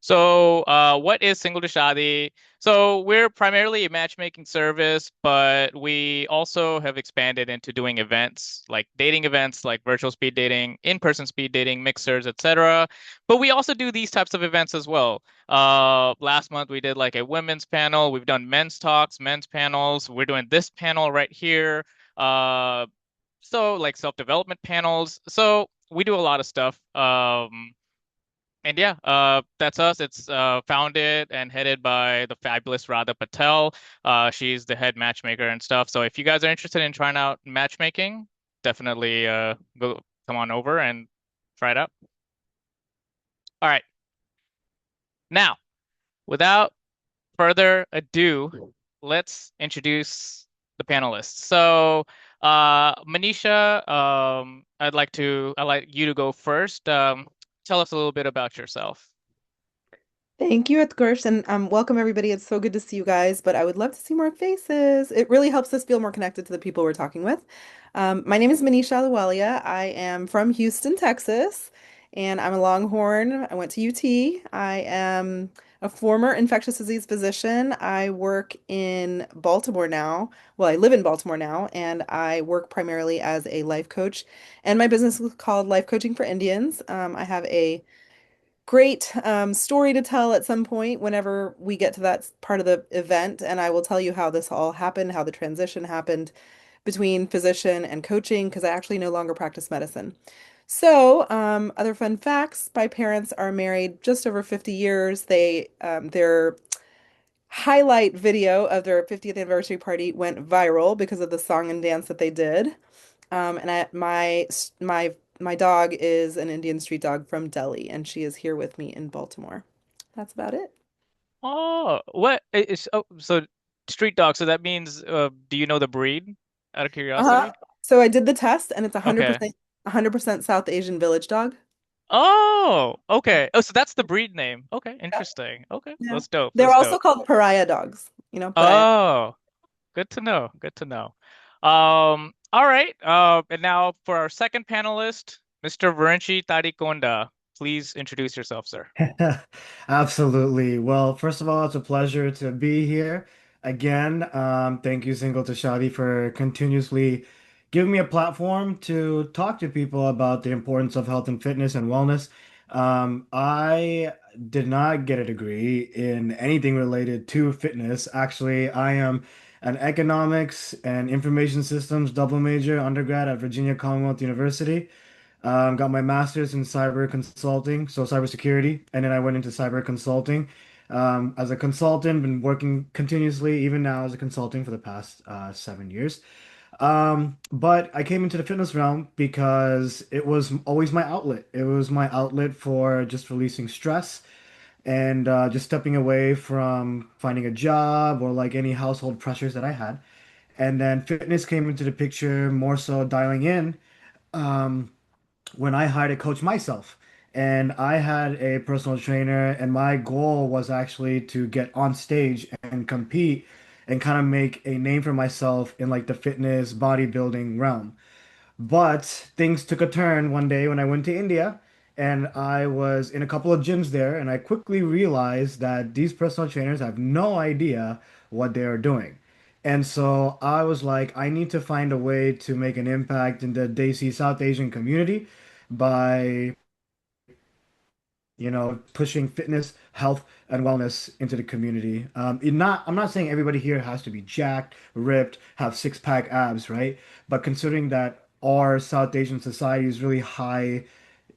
What is Single to Shaadi? So, we're primarily a matchmaking service, but we also have expanded into doing events, like dating events, like virtual speed dating, in-person speed dating, mixers, etc. But we also do these types of events as well. Last month we did like a women's panel. We've done men's talks, men's panels. We're doing this panel right here. Uh, like self-development panels. So, we do a lot of stuff. And yeah, that's us. It's founded and headed by the fabulous Radha Patel. She's the head matchmaker and stuff. So if you guys are interested in trying out matchmaking, definitely go come on over and try it out. All right. Now, without further ado, let's introduce the panelists. Maneesha, I'd like you to go first. Tell us a little bit about yourself. Thank you, Utkarsh, and welcome everybody. It's so good to see you guys, but I would love to see more faces. It really helps us feel more connected to the people we're talking with. My name is Maneesha Ahluwalia. I am from Houston, Texas, and I'm a Longhorn. I went to UT. I am a former infectious disease physician. I work in Baltimore now. Well, I live in Baltimore now, and I work primarily as a life coach. And my business is called Life Coaching for Indians. I have a great story to tell at some point whenever we get to that part of the event. And I will tell you how this all happened, how the transition happened between physician and coaching, because I actually no longer practice medicine. So, other fun facts, my parents are married just over 50 years. Their highlight video of their 50th anniversary party went viral because of the song and dance that they did. My dog is an Indian street dog from Delhi, and she is here with me in Baltimore. That's about it. Oh, what is so street dog? So that means do you know the breed out of Uh-huh. curiosity? So I did the test, and it's Okay. 100% South Asian village dog. Oh, okay. Oh, so that's the breed name. Okay, Yeah. interesting. Okay, Yeah. that's dope. They're That's also dope. called pariah dogs. Pariah. Oh, good to know. Good to know. All right. And now for our second panelist, Mr. Virinchi Tadikonda. Please introduce yourself, sir. Absolutely. Well, first of all, it's a pleasure to be here again. Thank you, Single to Shadi, for continuously giving me a platform to talk to people about the importance of health and fitness and wellness. I did not get a degree in anything related to fitness. Actually, I am an economics and information systems double major undergrad at Virginia Commonwealth University. Got my master's in cyber consulting, so cybersecurity, and then I went into cyber consulting. As a consultant, been working continuously, even now as a consulting for the past 7 years. But I came into the fitness realm because it was always my outlet. It was my outlet for just releasing stress and just stepping away from finding a job or like any household pressures that I had. And then fitness came into the picture more so dialing in. Um, when I hired a coach myself. And I had a personal trainer, and my goal was actually to get on stage and compete and kind of make a name for myself in like the fitness bodybuilding realm. But things took a turn one day when I went to India and I was in a couple of gyms there, and I quickly realized that these personal trainers have no idea what they are doing. And so I was like, I need to find a way to make an impact in the Desi South Asian community by, pushing fitness, health, and wellness into the community. I'm not saying everybody here has to be jacked, ripped, have six-pack abs, right? But considering that our South Asian society is really high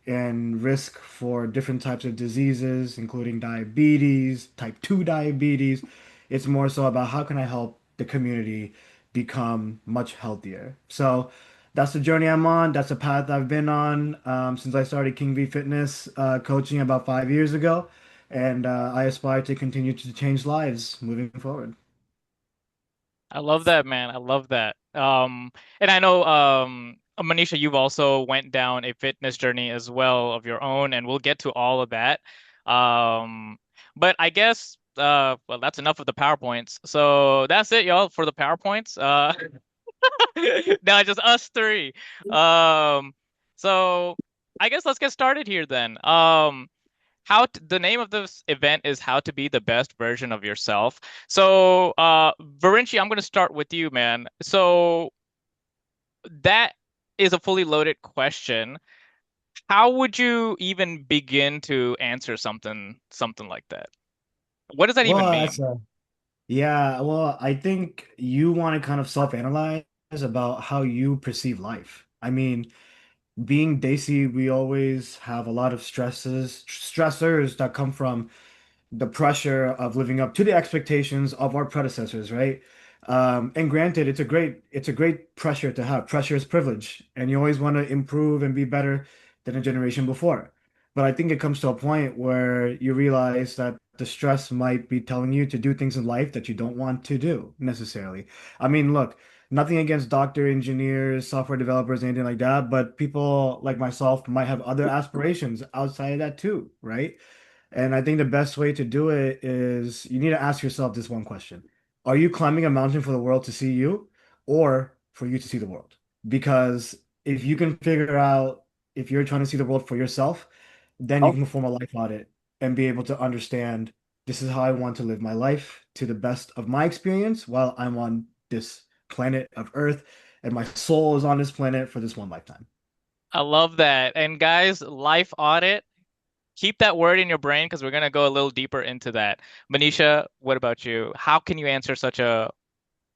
in risk for different types of diseases, including diabetes, type 2 diabetes, it's more so about how can I help the community become much healthier. So that's the journey I'm on. That's the path I've been on since I started King V Fitness coaching about 5 years ago. And I aspire to continue to change lives moving forward. I love that, man. I love that. And I know, Manisha, you've also went down a fitness journey as well of your own, and we'll get to all of that. Um, but I guess, well, that's enough of the PowerPoints. So that's it, y'all, for the PowerPoints. Now just us three. Um, so I guess let's get started here then. the name of this event is how to be the best version of yourself. So, Virinchi, I'm going to start with you, man. So that is a fully loaded question. How would you even begin to answer something like that? What does that even Well, mean? yeah, well, I think you want to kind of self-analyze about how you perceive life. I mean, being Desi, we always have a lot of stressors that come from the pressure of living up to the expectations of our predecessors, right? And granted, it's a great pressure to have. Pressure is privilege, and you always want to improve and be better than a generation before. But I think it comes to a point where you realize that the stress might be telling you to do things in life that you don't want to do necessarily. I mean, look, nothing against doctor, engineers, software developers, anything like that, but people like myself might have other aspirations outside of that too, right? And I think the best way to do it is you need to ask yourself this one question. Are you climbing a mountain for the world to see you or for you to see the world? Because if you can figure out if you're trying to see the world for yourself, then you can perform a life audit and be able to understand this is how I want to live my life to the best of my experience while I'm on this planet of Earth and my soul is on this planet for this one lifetime. I love that. And guys, life audit, keep that word in your brain because we're going to go a little deeper into that. Manisha, what about you? How can you answer such a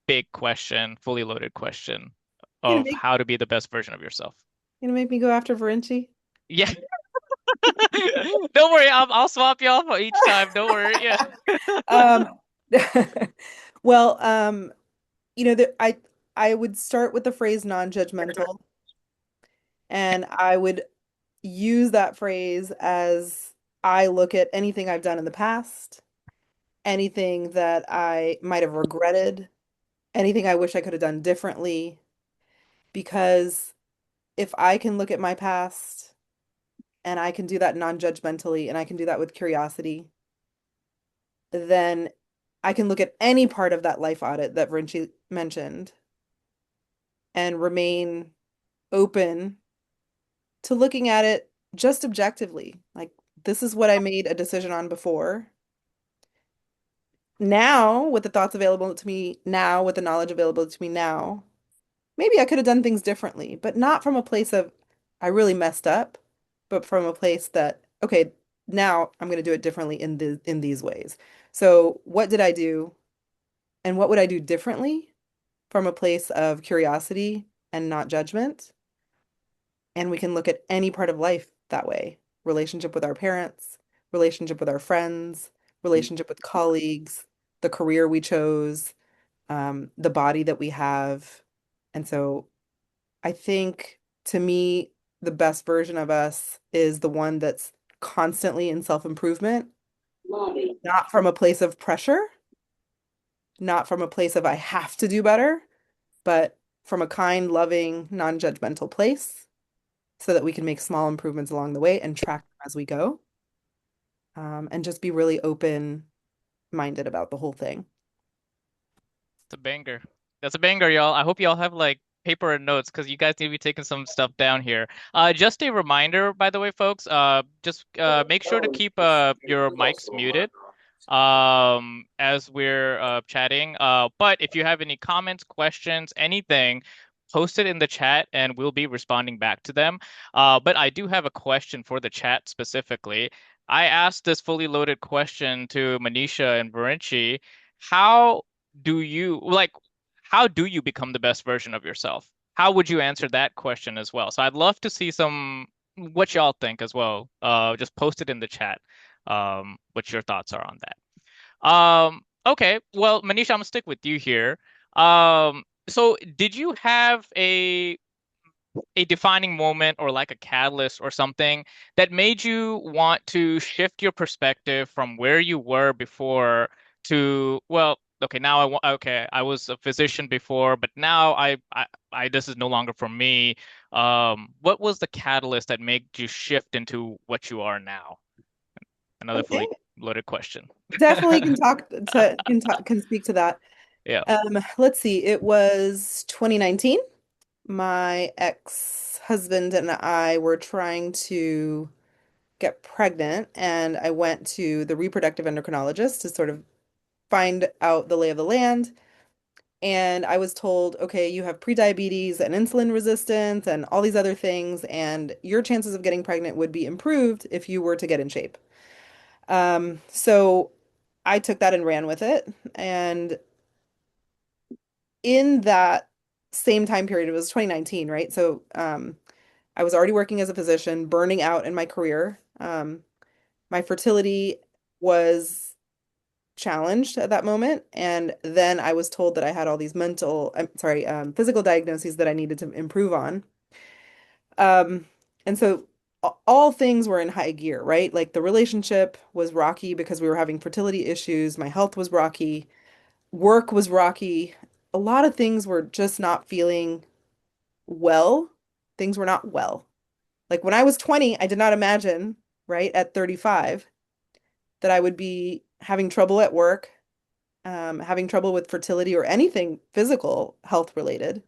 big question, fully loaded question You gonna of make how to be the best version of yourself? you gonna make me go after Virinci? Yeah. Don't worry, I'll swap you off each time. Don't worry. Yeah. Um, well, I would start with the phrase non-judgmental, and I would use that phrase as I look at anything I've done in the past, anything that I might have regretted, anything I wish I could have done differently, because if I can look at my past and I can do that non-judgmentally and I can do that with curiosity, then I can look at any part of that life audit that Vinci mentioned and remain open to looking at it just objectively. Like, this is what I made a decision on before. Now, with the thoughts available to me now, with the knowledge available to me now, maybe I could have done things differently, but not from a place of I really messed up, but from a place that, okay, now I'm going to do it differently in these ways. So, what did I do and what would I do differently from a place of curiosity and not judgment? And we can look at any part of life that way. Relationship with our parents, relationship with our friends, relationship with colleagues, the career we chose, the body that we have. And so I think to me, the best version of us is the one that's constantly in self-improvement, not from a place of pressure, not from a place of I have to do better, but from a kind, loving, non-judgmental place so that we can make small improvements along the way and track them as we go, and just be really open-minded about the whole thing. It's a banger. That's a banger, y'all. I hope y'all have like paper and notes because you guys need to be taking some stuff down here. Just a reminder, by the way, folks, just make sure to keep your mics muted as we're chatting. But if you have any comments, questions, anything, post it in the chat and we'll be responding back to them. But I do have a question for the chat specifically. I asked this fully loaded question to Manisha and Virinci. How do you like how do you become the best version of yourself? How would you answer that question as well? So I'd love to see some what y'all think as well. Just post it in the chat. What your thoughts are on that. Okay. Well, Manisha, I'm gonna stick with you here. So did you have a defining moment or like a catalyst or something that made you want to shift your perspective from where you were before to, well, okay, now okay, I was a physician before, but now this is no longer for me. What was the catalyst that made you shift into what you are now? Another Okay, fully loaded question. definitely can speak to that. Yeah. Let's see. It was 2019. My ex-husband and I were trying to get pregnant, and I went to the reproductive endocrinologist to sort of find out the lay of the land. And I was told, okay, you have prediabetes and insulin resistance and all these other things, and your chances of getting pregnant would be improved if you were to get in shape. So I took that and ran with it. And in that same time period, it was 2019, right? So I was already working as a physician, burning out in my career. My fertility was challenged at that moment. And then I was told that I had all these physical diagnoses that I needed to improve on. Um, and so all things were in high gear, right? Like the relationship was rocky because we were having fertility issues. My health was rocky. Work was rocky. A lot of things were just not feeling well. Things were not well. Like when I was 20, I did not imagine, right, at 35, that I would be having trouble at work, having trouble with fertility or anything physical health related,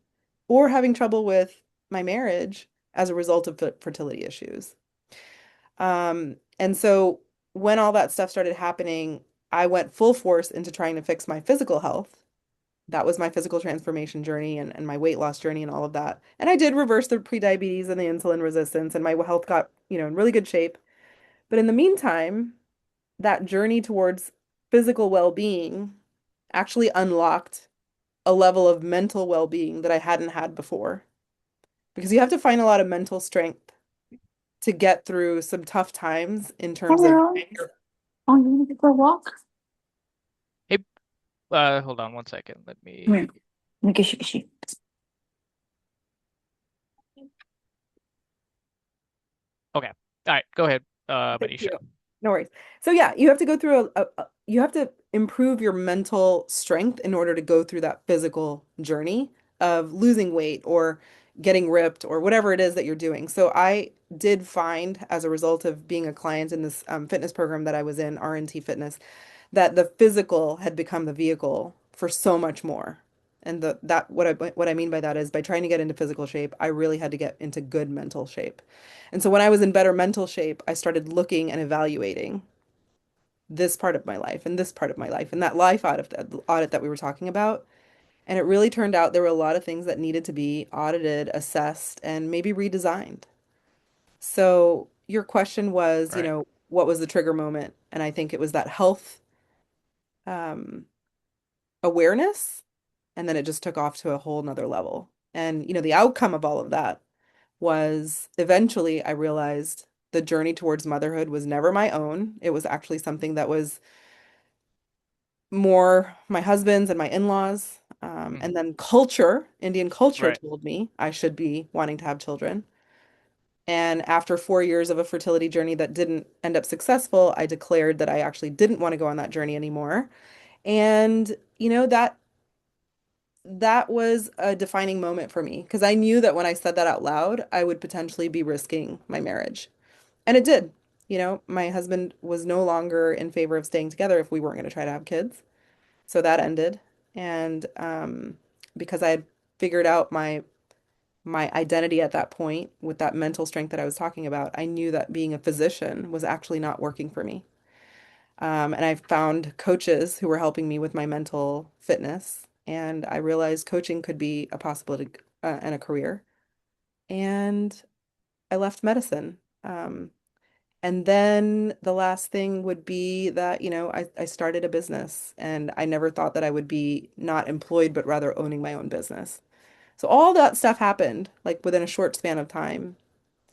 or having trouble with my marriage as a result of fertility issues. And so when all that stuff started happening, I went full force into trying to fix my physical health. That was my physical transformation journey and my weight loss journey and all of that. And I did reverse the prediabetes and the insulin resistance, and my health got, in really good shape. But in the meantime, that journey towards physical well-being actually unlocked a level of mental well-being that I hadn't had before. Because you have to find a lot of mental strength to get through some tough times in terms of Hello. Oh, you need to go walk? Hey, hold on one second. Let Come here. me. Let me kiss you. Okay. All right. Go ahead, Thank Manisha. you. No worries. So yeah, you have to go through you have to improve your mental strength in order to go through that physical journey of losing weight or getting ripped or whatever it is that you're doing. So I did find as a result of being a client in this fitness program that I was in, R&T Fitness, that the physical had become the vehicle for so much more. And what I mean by that is by trying to get into physical shape, I really had to get into good mental shape. And so when I was in better mental shape, I started looking and evaluating this part of my life and this part of my life and that life audit that we were talking about. And it really turned out there were a lot of things that needed to be audited, assessed, and maybe redesigned. So your question was, Right. what was the trigger moment? And I think it was that health um, awareness, and then it just took off to a whole nother level. And, the outcome of all of that was eventually I realized the journey towards motherhood was never my own. It was actually something that was more my husband's and my in-laws. And Hmm. then Indian culture Right. told me I should be wanting to have children. And after 4 years of a fertility journey that didn't end up successful, I declared that I actually didn't want to go on that journey anymore. And, that was a defining moment for me because I knew that when I said that out loud, I would potentially be risking my marriage. And it did. My husband was no longer in favor of staying together if we weren't going to try to have kids. So that ended. And because I had figured out my identity at that point with that mental strength that I was talking about, I knew that being a physician was actually not working for me. And I found coaches who were helping me with my mental fitness. And I realized coaching could be a possibility and a career. And I left medicine. And then the last thing would be that, I started a business and I never thought that I would be not employed, but rather owning my own business. So all that stuff happened like within a short span of time.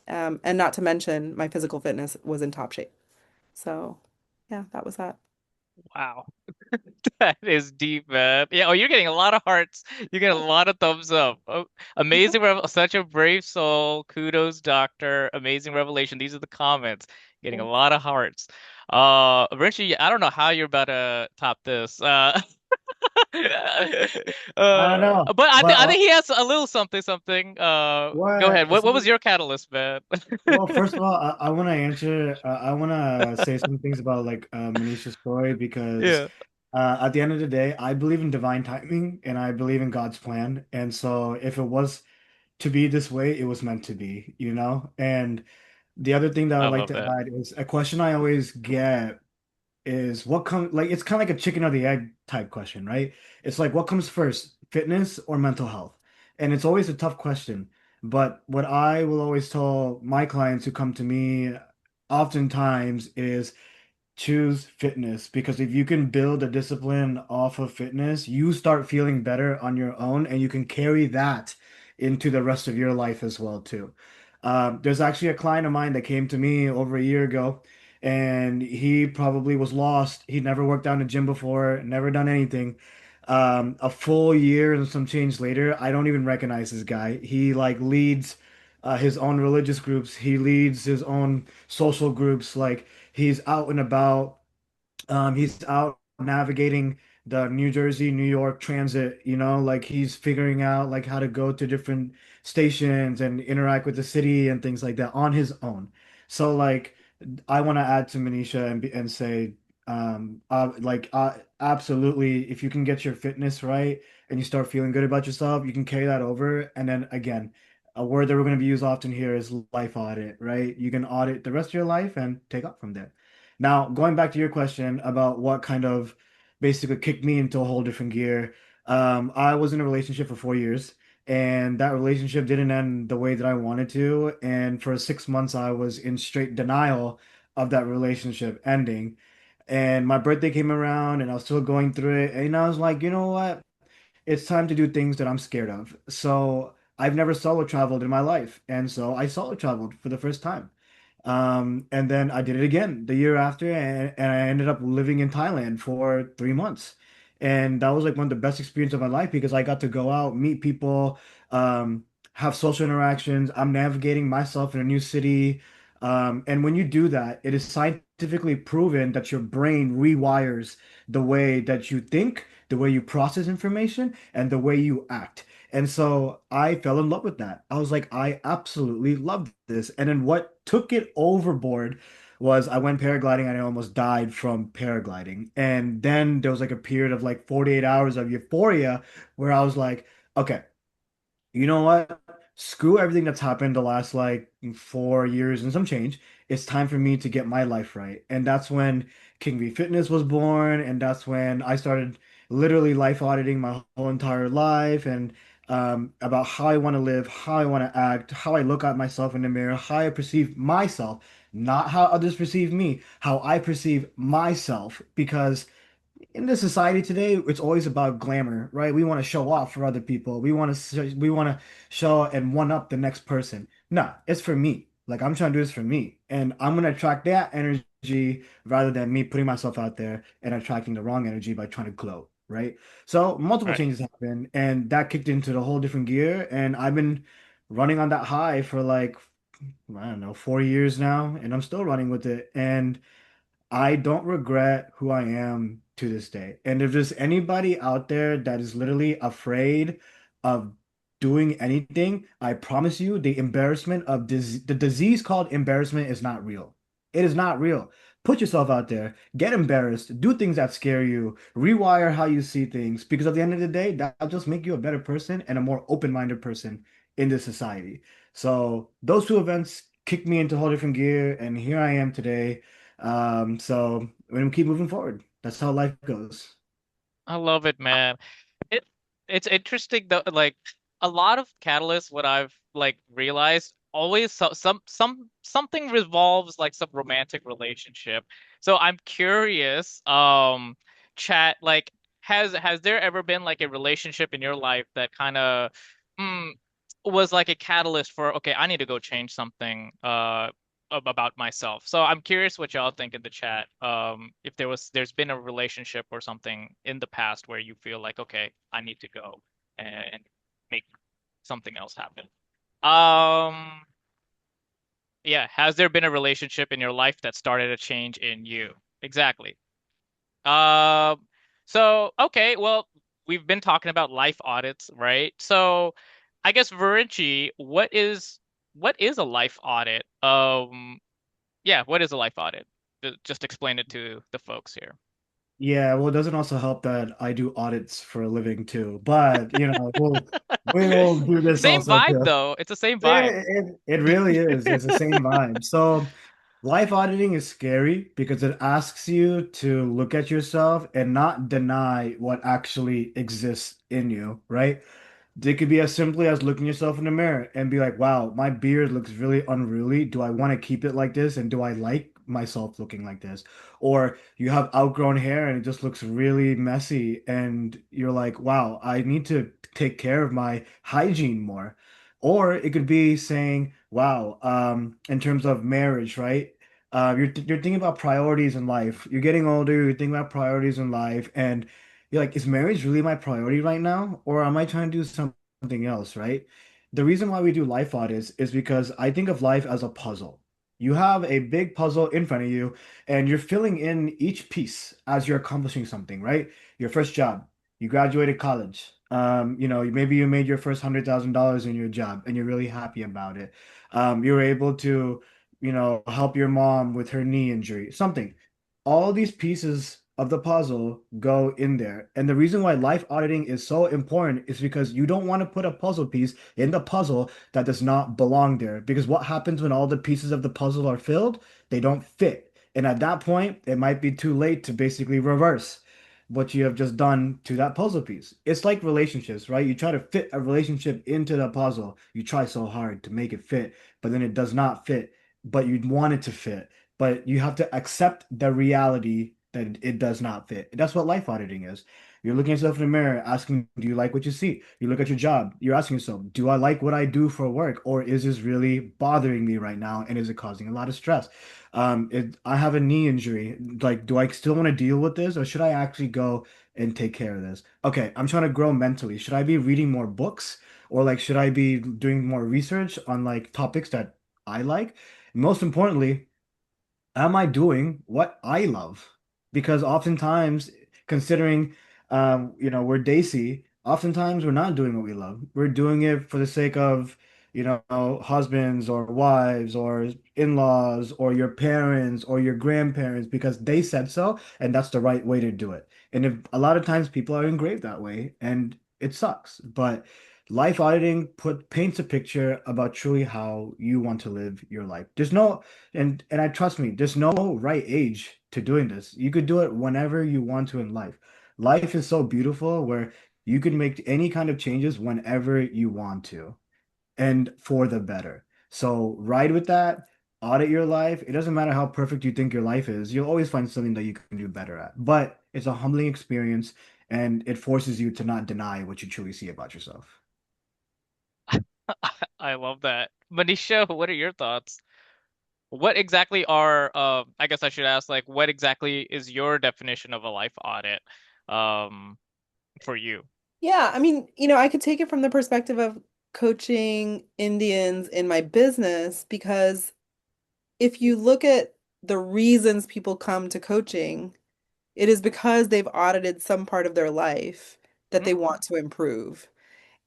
And not to mention my physical fitness was in top shape. So yeah, that was that. Wow. That is deep, man. Yeah. Oh, you're getting a lot of hearts. You're getting a lot of thumbs up. Oh, amazing. Such a brave soul. Kudos, doctor. Amazing revelation. These are the comments. Getting a lot of hearts. Richie, I don't know how you're about to top this. I don't know, But I but think he has a little something, something. Go ahead. what? What was your catalyst, man? Well, first of all, I want to answer. I want to say some things about like Manisha's story because Yeah. at the end of the day, I believe in divine timing and I believe in God's plan. And so, if it was to be this way, it was meant to be, you know. And The other thing that I I would like love to that. add is a question I always get is what comes like it's kind of like a chicken or the egg type question, right? It's like what comes first, fitness or mental health? And it's always a tough question. But what I will always tell my clients who come to me oftentimes is choose fitness because if you can build a discipline off of fitness, you start feeling better on your own and you can carry that into the rest of your life as well too. There's actually a client of mine that came to me over a year ago and he probably was lost. He'd never worked out in a gym before, never done anything. A full year and some change later, I don't even recognize this guy. He like leads his own religious groups. He leads his own social groups. Like he's out and about. He's out navigating the New Jersey, New York transit, like he's figuring out like how to go to different stations and interact with the city and things like that on his own. So like I want to add to Manisha and say absolutely if you can get your fitness right and you start feeling good about yourself, you can carry that over. And then again, a word that we're going to be used often here is life audit, right? You can audit the rest of your life and take up from there. Now, going back to your question about what kind of basically kicked me into a whole different gear, I was in a relationship for 4 years, and that relationship didn't end the way that I wanted to. And for 6 months, I was in straight denial of that relationship ending. And my birthday came around, and I was still going through it. And I was like, you know what? It's time to do things that I'm scared of. So I've never solo traveled in my life, and so I solo traveled for the first time. And then I did it again the year after, and I ended up living in Thailand for 3 months. And that was like one of the best experiences of my life because I got to go out, meet people, have social interactions. I'm navigating myself in a new city. And when you do that, it is scientifically proven that your brain rewires the way that you think, the way you process information, and the way you act. And so I fell in love with that. I was like, I absolutely love this. And then what took it overboard was I went paragliding and I almost died from paragliding. And then there was like a period of like 48 hours of euphoria where I was like, okay, you know what? Screw everything that's happened the last like 4 years and some change. It's time for me to get my life right. And that's when King V Fitness was born. And that's when I started literally life auditing my whole entire life and about how I want to live, how I want to act, how I look at myself in the mirror, how I perceive myself, not how others perceive me, how I perceive myself. Because in this society today, it's always about glamour, right? We want to show off for other people. We want to show and one up the next person. No, it's for me. Like I'm trying to do this for me, and I'm gonna attract that energy rather than me putting myself out there and attracting the wrong energy by trying to glow, right? So multiple Right. changes happened, and that kicked into the whole different gear. And I've been running on that high for like I don't know 4 years now, and I'm still running with it. And I don't regret who I am to this day. And if there's anybody out there that is literally afraid of doing anything, I promise you the embarrassment of the disease called embarrassment is not real. It is not real. Put yourself out there, get embarrassed, do things that scare you, rewire how you see things, because at the end of the day, that'll just make you a better person and a more open-minded person in this society. So those two events kicked me into a whole different gear, and here I am today. So we're gonna keep moving forward. That's how life goes. I love it, man. It it's interesting though, like a lot of catalysts, what I've like realized, always something revolves like some romantic relationship. So I'm curious, chat, like has there ever been like a relationship in your life that kind of mm, was like a catalyst for, okay, I need to go change something about myself. So I'm curious what y'all think in the chat. If there's been a relationship or something in the past where you feel like, okay, I need to go and make something else happen. Um, yeah, has there been a relationship in your life that started a change in you? Exactly. Um, so okay, well, we've been talking about life audits, right? So I guess Virinchi, what is a life audit? Yeah, what is a life audit? Just explain it to the folks here. Yeah, well, it doesn't also help that I do audits for a living too. But we will do this Same also vibe too. though. It's the same vibe. It really is. It's the same vibe. So life auditing is scary because it asks you to look at yourself and not deny what actually exists in you, right? They could be as simply as looking yourself in the mirror and be like, wow, my beard looks really unruly. Do I want to keep it like this? And do I like myself looking like this? Or you have outgrown hair and it just looks really messy. And you're like, wow, I need to take care of my hygiene more. Or it could be saying, wow, in terms of marriage, right? You're thinking about priorities in life. You're getting older, you're thinking about priorities in life, and you're like, is marriage really my priority right now? Or am I trying to do something else, right? The reason why we do life audits is because I think of life as a puzzle. You have a big puzzle in front of you, and you're filling in each piece as you're accomplishing something, right? Your first job, you graduated college. Maybe you made your first $100,000 in your job, and you're really happy about it. You were able to, help your mom with her knee injury, something. All these pieces of the puzzle go in there. And the reason why life auditing is so important is because you don't want to put a puzzle piece in the puzzle that does not belong there. Because what happens when all the pieces of the puzzle are filled? They don't fit. And at that point, it might be too late to basically reverse what you have just done to that puzzle piece. It's like relationships, right? You try to fit a relationship into the puzzle. You try so hard to make it fit, but then it does not fit, but you want it to fit, but you have to accept the reality that it does not fit. That's what life auditing is. You're looking at yourself in the mirror, asking, do you like what you see? You look at your job, you're asking yourself, do I like what I do for work? Or is this really bothering me right now? And is it causing a lot of stress? I have a knee injury. Like, do I still want to deal with this, or should I actually go and take care of this? Okay, I'm trying to grow mentally. Should I be reading more books? Or like, should I be doing more research on like topics that I like? Most importantly, am I doing what I love? Because oftentimes, considering, we're Desi, oftentimes we're not doing what we love. We're doing it for the sake of, husbands or wives or in-laws or your parents or your grandparents because they said so, and that's the right way to do it. And if a lot of times people are engraved that way, and it sucks. But life auditing paints a picture about truly how you want to live your life. There's no and I trust me, there's no right age to doing this. You could do it whenever you want to in life. Life is so beautiful where you can make any kind of changes whenever you want to and for the better. So ride with that, audit your life. It doesn't matter how perfect you think your life is, you'll always find something that you can do better at. But it's a humbling experience and it forces you to not deny what you truly see about yourself. I love that. Manisha, what are your thoughts? What exactly are, I guess I should ask, like, what exactly is your definition of a life audit, um, for you? Yeah, I mean, I could take it from the perspective of coaching Indians in my business because if you look at the reasons people come to coaching, it is because they've audited some part of their life that they Mm, want to improve.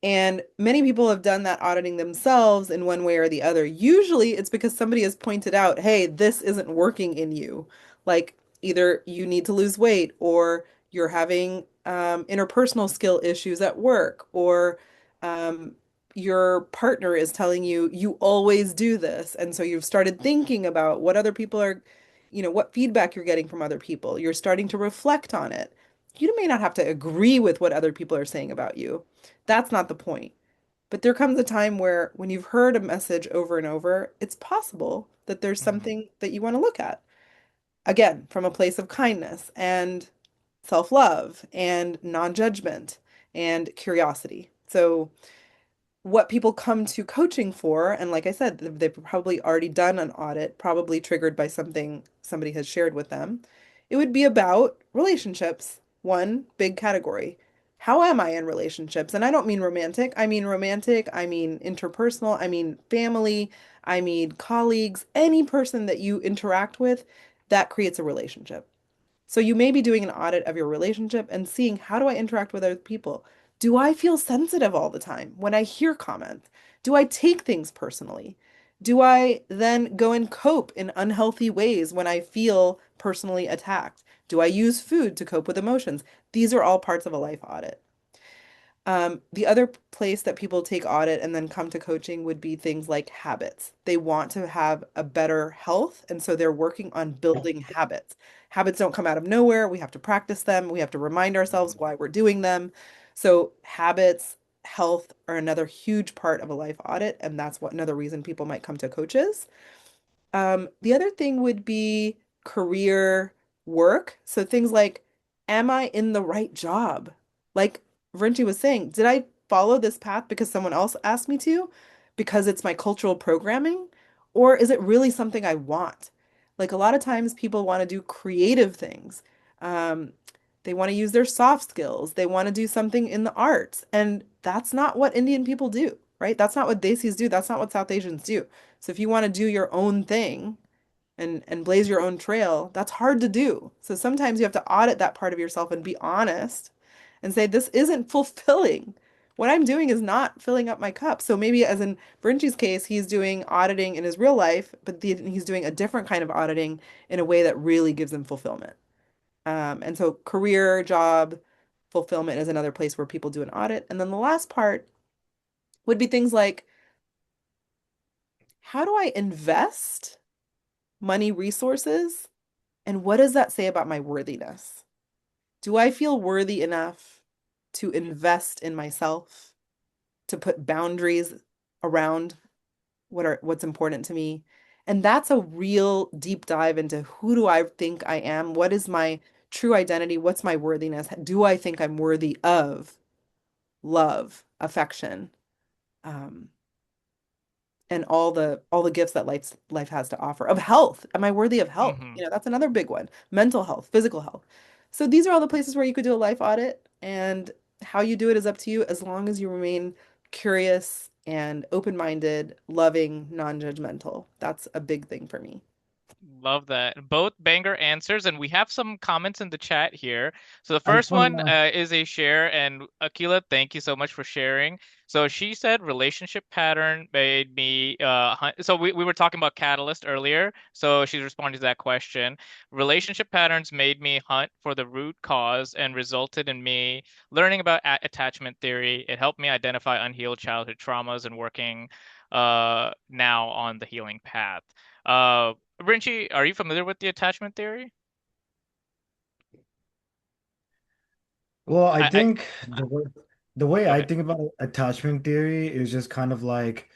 And many people have done that auditing themselves in one way or the other. Usually it's because somebody has pointed out, hey, this isn't working in you. Like either you need to lose weight or you're having interpersonal skill issues at work or um, your partner is telling you you always do this. And so you've started thinking about what other people are, what feedback you're getting from other people. You're starting to reflect on it. You may not have to agree with what other people are saying about you. That's not the point. But there comes a time where when you've heard a message over and over, it's possible that there's Mhm. something that you want to look at. Again, from a place of kindness and self-love and non-judgment and curiosity. So what people come to coaching for, and like I said, they've probably already done an audit, probably triggered by something somebody has shared with them. It would be about relationships, one big category. How am I in relationships? And I don't mean romantic, I mean interpersonal, I mean family, I mean colleagues, any person that you interact with, that creates a relationship. So you may be doing an audit of your relationship and seeing how do I interact with other people? Do I feel sensitive all the time when I hear comments? Do I take things personally? Do I then go and cope in unhealthy ways when I feel personally attacked? Do I use food to cope with emotions? These are all parts of a life audit. The other place that people take audit and then come to coaching would be things like habits. They want to have a better health, and so they're working on building habits. Habits don't come out of nowhere. We have to practice them. We have to remind ourselves why we're doing them. So habits, health are another huge part of a life audit, and that's what another reason people might come to coaches. The other thing would be career work. So things like, am I in the right job? Like Virinchi was saying, did I follow this path because someone else asked me to? Because it's my cultural programming? Or is it really something I want? Like a lot of times people want to do creative things. Um, they want to use their soft skills. They want to do something in the arts. And that's not what Indian people do, right? That's not what Desis do. That's not what South Asians do. So if you want to do your own thing and blaze your own trail, that's hard to do. So sometimes you have to audit that part of yourself and be honest and say, this isn't fulfilling. What I'm doing is not filling up my cup. So maybe as in Brinchi's case, he's doing auditing in his real life, but he's doing a different kind of auditing in a way that really gives him fulfillment. And so career, job, fulfillment is another place where people do an audit. And then the last part would be things like, how do I invest money resources? And what does that say about my worthiness? Do I feel worthy enough to invest in myself, to put boundaries around what's important to me? And that's a real deep dive into who do I think I am? What is my true identity? What's my worthiness? Do I think I'm worthy of love, affection? Um, and all the gifts that life has to offer of health. Am I worthy of health? Hmm. That's another big one. Mental health, physical health. So these are all the places where you could do a life audit, and how you do it is up to you as long as you remain curious and open-minded, loving, non-judgmental. That's a big thing for me. Love that. Both banger answers, and we have some comments in the chat here. So the I just first want one to. is a share, and Akila, thank you so much for sharing. So she said relationship pattern made me so we were talking about catalyst earlier. So she's responding to that question. Relationship patterns made me hunt for the root cause and resulted in me learning about attachment theory. It helped me identify unhealed childhood traumas and working now on the healing path. Rinchi, are you familiar with the attachment theory? Well, I I think the way go I ahead. think about attachment theory is just kind of like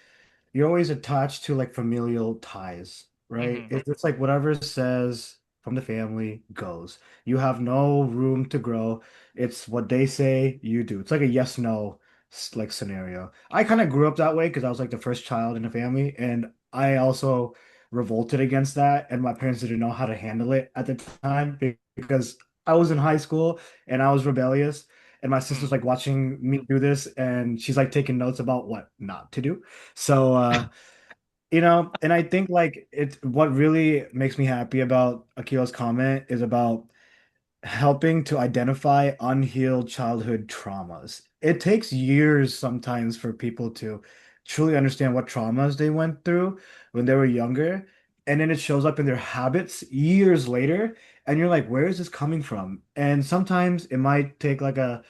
you're always attached to like familial ties, right? Hmm. It's just like whatever says from the family goes. You have no room to grow. It's what they say, you do. It's like a yes no like scenario. I kind of grew up that way because I was like the first child in the family, and I also revolted against that, and my parents didn't know how to handle it at the time because I was in high school and I was rebellious. And my sister's Hmm. like watching me do this, and she's like taking notes about what not to do. So, and I think like it's what really makes me happy about Akila's comment is about helping to identify unhealed childhood traumas. It takes years sometimes for people to truly understand what traumas they went through when they were younger. And then it shows up in their habits years later. And you're like, where is this coming from? And sometimes it might take like a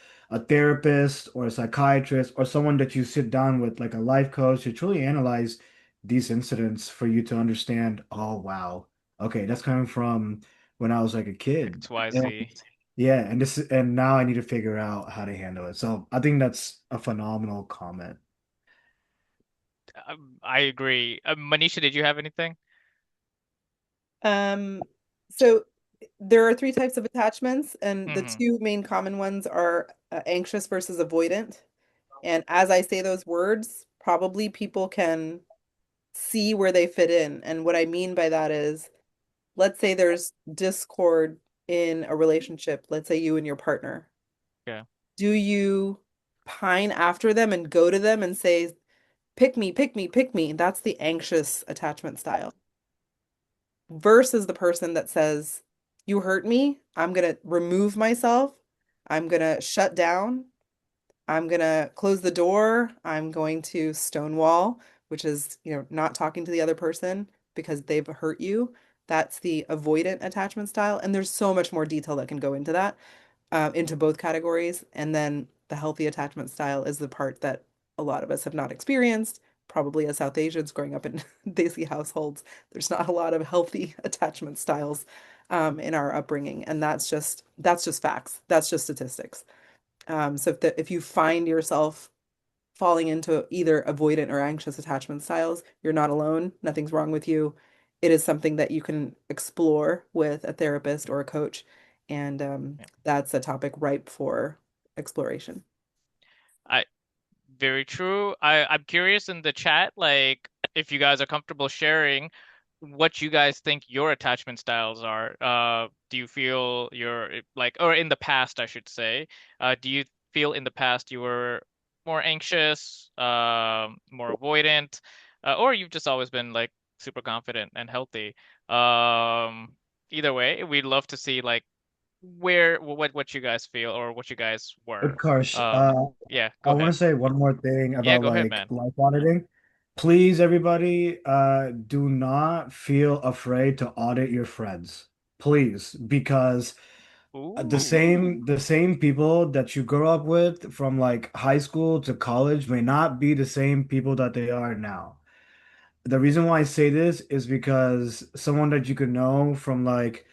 therapist or a psychiatrist or someone that you sit down with, like a life coach, to truly analyze these incidents for you to understand, oh, wow. Okay, that's coming from when I was like a kid. And XYZ. yeah, and now I need to figure out how to handle it. So I think that's a phenomenal comment. I agree. Manisha, did you have anything? Um, so there are three types of attachments, and the Hmm. two main common ones are anxious versus avoidant. And as I say those words, probably people can see where they fit in. And what I mean by that is, let's say there's discord in a relationship, let's say you and your partner. Yeah. Do you pine after them and go to them and say, pick me, pick me, pick me? That's the anxious attachment style. Versus the person that says, you hurt me, I'm gonna remove myself, I'm gonna shut down, I'm gonna close the door, I'm going to stonewall which is, not talking to the other person because they've hurt you. That's the avoidant attachment style. And there's so much more detail that can go into that, into both categories. And then the healthy attachment style is the part that a lot of us have not experienced. Probably as South Asians growing up in Desi households, there's not a lot of healthy attachment styles in our upbringing, and that's just facts. That's just statistics. So if you find yourself falling into either avoidant or anxious attachment styles, you're not alone. Nothing's wrong with you. It is something that you can explore with a therapist or a coach, and Yeah. that's a topic ripe for exploration. I Very true. I'm curious in the chat, like if you guys are comfortable sharing what you guys think your attachment styles are. Do you feel you're like, or in the past, I should say, do you feel in the past you were more anxious, more avoidant, or you've just always been like super confident and healthy? Um, Either way, we'd love to see like where what you guys feel or what you guys were. Karsh, Yeah, I go want ahead. to say one more thing Yeah, about go ahead, like man. life auditing. Please, everybody, do not feel afraid to audit your friends. Please, because the Ooh. same people that you grow up with from like high school to college may not be the same people that they are now. The reason why I say this is because someone that you could know from like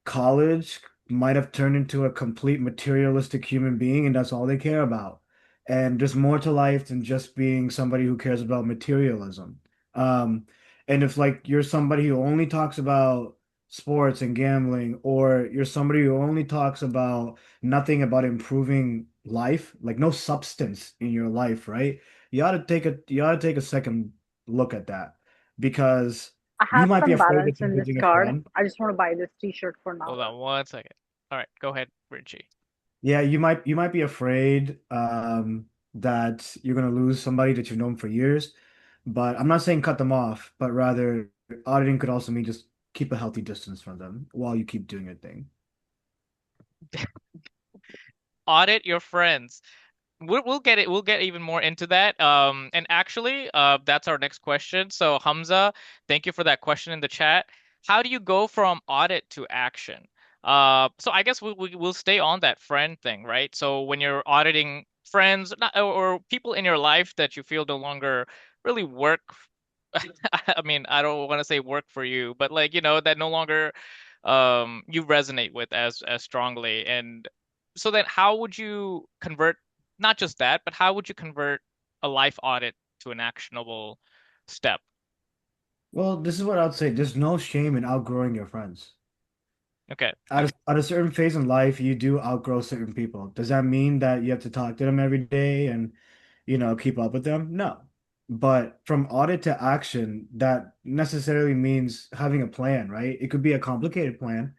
college might have turned into a complete materialistic human being, and that's all they care about. And there's more to life than just being somebody who cares about materialism. Um, and if like you're somebody who only talks about sports and gambling, or you're somebody who only talks about nothing about improving life, like no substance in your life, right? You ought to take a second look at that because I you have might be some afraid balance that you're in this losing a card. friend. I just want to buy this t-shirt for Hold Nala. on 1 second. All right, go ahead, Richie. Yeah, you might be afraid that you're gonna lose somebody that you've known for years, but I'm not saying cut them off, but rather auditing could also mean just keep a healthy distance from them while you keep doing your thing. Audit your friends. We'll get it. We'll get even more into that. And actually, that's our next question. So Hamza, thank you for that question in the chat. How do you go from audit to action? So I guess we'll stay on that friend thing, right? So when you're auditing friends or people in your life that you feel no longer really work, I mean, I don't want to say work for you, but like, that no longer you resonate with as strongly. And so then how would you convert not just that, but how would you convert a life audit to an actionable step? Well, this is what I'd say. There's no shame in outgrowing your friends. Okay. At a certain phase in life, you do outgrow certain people. Does that mean that you have to talk to them every day and, keep up with them? No. But from audit to action, that necessarily means having a plan, right? It could be a complicated plan.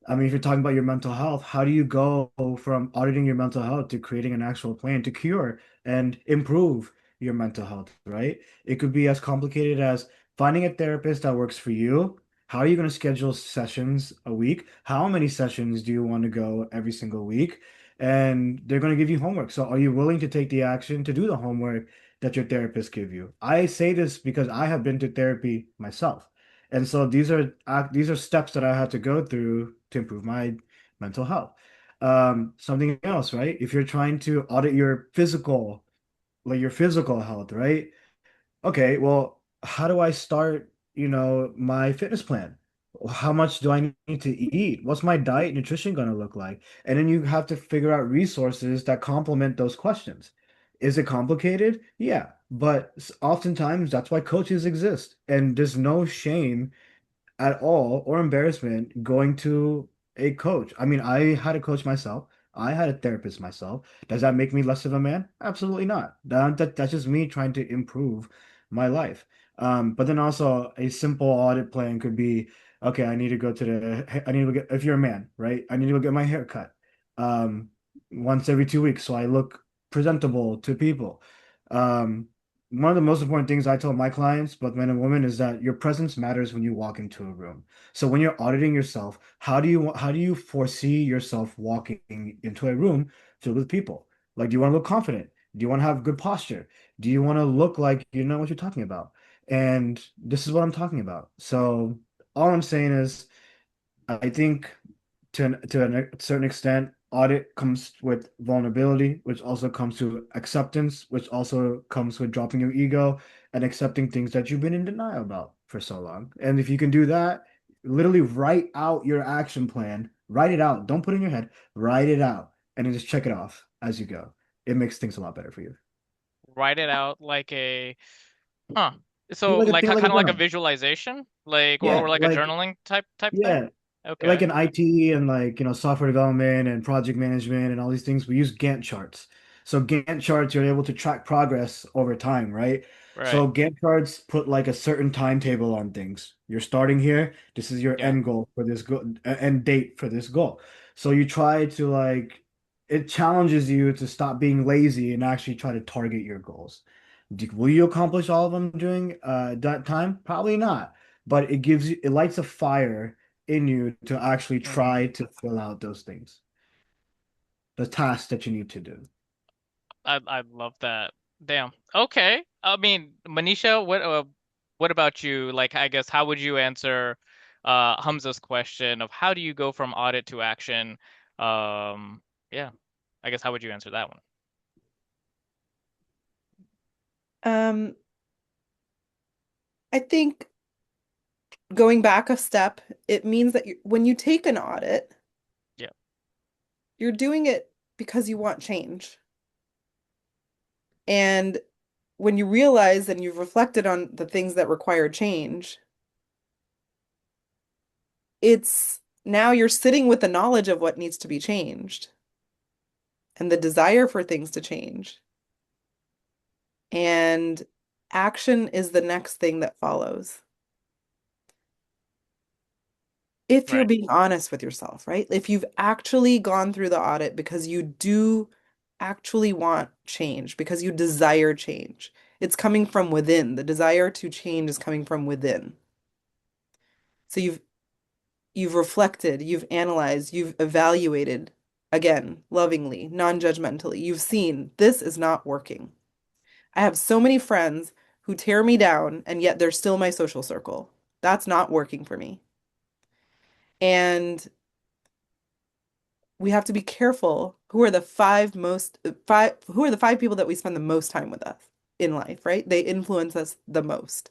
I mean, if you're talking about your mental health, how do you go from auditing your mental health to creating an actual plan to cure and improve your mental health, right? It could be as complicated as finding a therapist that works for you. How are you going to schedule sessions a week? How many sessions do you want to go every single week? And they're going to give you homework. So are you willing to take the action to do the homework that your therapist give you? I say this because I have been to therapy myself. And so these are steps that I had to go through to improve my mental health. Something else, right? If you're trying to audit your physical health, right? Okay, well, how do I start, my fitness plan? How much do I need to eat? What's my diet nutrition going to look like? And then you have to figure out resources that complement those questions. Is it complicated? Yeah, but oftentimes that's why coaches exist. And there's no shame at all or embarrassment going to a coach. I mean, I had a coach myself. I had a therapist myself. Does that make me less of a man? Absolutely not. That's just me trying to improve my life. But then also a simple audit plan could be, okay, I need to get, if you're a man, right? I need to go get my hair cut um, once every 2 weeks so I look presentable to people. Um, One of the most important things I tell my clients, both men and women, is that your presence matters when you walk into a room. So when you're auditing yourself, how do you foresee yourself walking into a room filled with people? Like, do you want to look confident? Do you want to have good posture? Do you want to look like you know what you're talking about? And this is what I'm talking about. So all I'm saying is, I think to a certain extent, audit comes with vulnerability, which also comes to acceptance, which also comes with dropping your ego and accepting things that you've been in denial about for so long. And if you can do that, literally write out your action plan, write it out. Don't put it in your head, write it out, and then just check it off as you go. It makes things a lot better for you. Write it out like a, huh. So Think like a kind of like a journal. visualization, like or Yeah, like a journaling type thing. yeah, like Okay. in IT and like, software development and project management and all these things, we use Gantt charts. So Gantt charts, you're able to track progress over time, right? Right. So Gantt charts put like a certain timetable on things. You're starting here. This is your Yeah. end goal for this goal, end date for this goal. So you try to like, it challenges you to stop being lazy and actually try to target your goals. Will you accomplish all of them during that time? Probably not, but it lights a fire in you to actually Hmm. try to fill out those things, the tasks that you need to do. I love that. Damn. Okay. I mean, Manisha, what about you? Like, I guess how would you answer Hamza's question of how do you go from audit to action? Yeah. I guess how would you answer that one? Um, I think going back a step, it means that when you take an audit, Yeah. you're doing it because you want change. And when you realize and you've reflected on the things that require change, it's now you're sitting with the knowledge of what needs to be changed and the desire for things to change. And action is the next thing that follows. If you're Right. being honest with yourself, right? If you've actually gone through the audit because you do actually want change, because you desire change, it's coming from within. The desire to change is coming from within. So you've reflected, you've analyzed, you've evaluated, again, lovingly, non-judgmentally. You've seen this is not working. I have so many friends who tear me down, and yet they're still my social circle. That's not working for me. And we have to be careful who are the five people that we spend the most time with us in life, right? They influence us the most.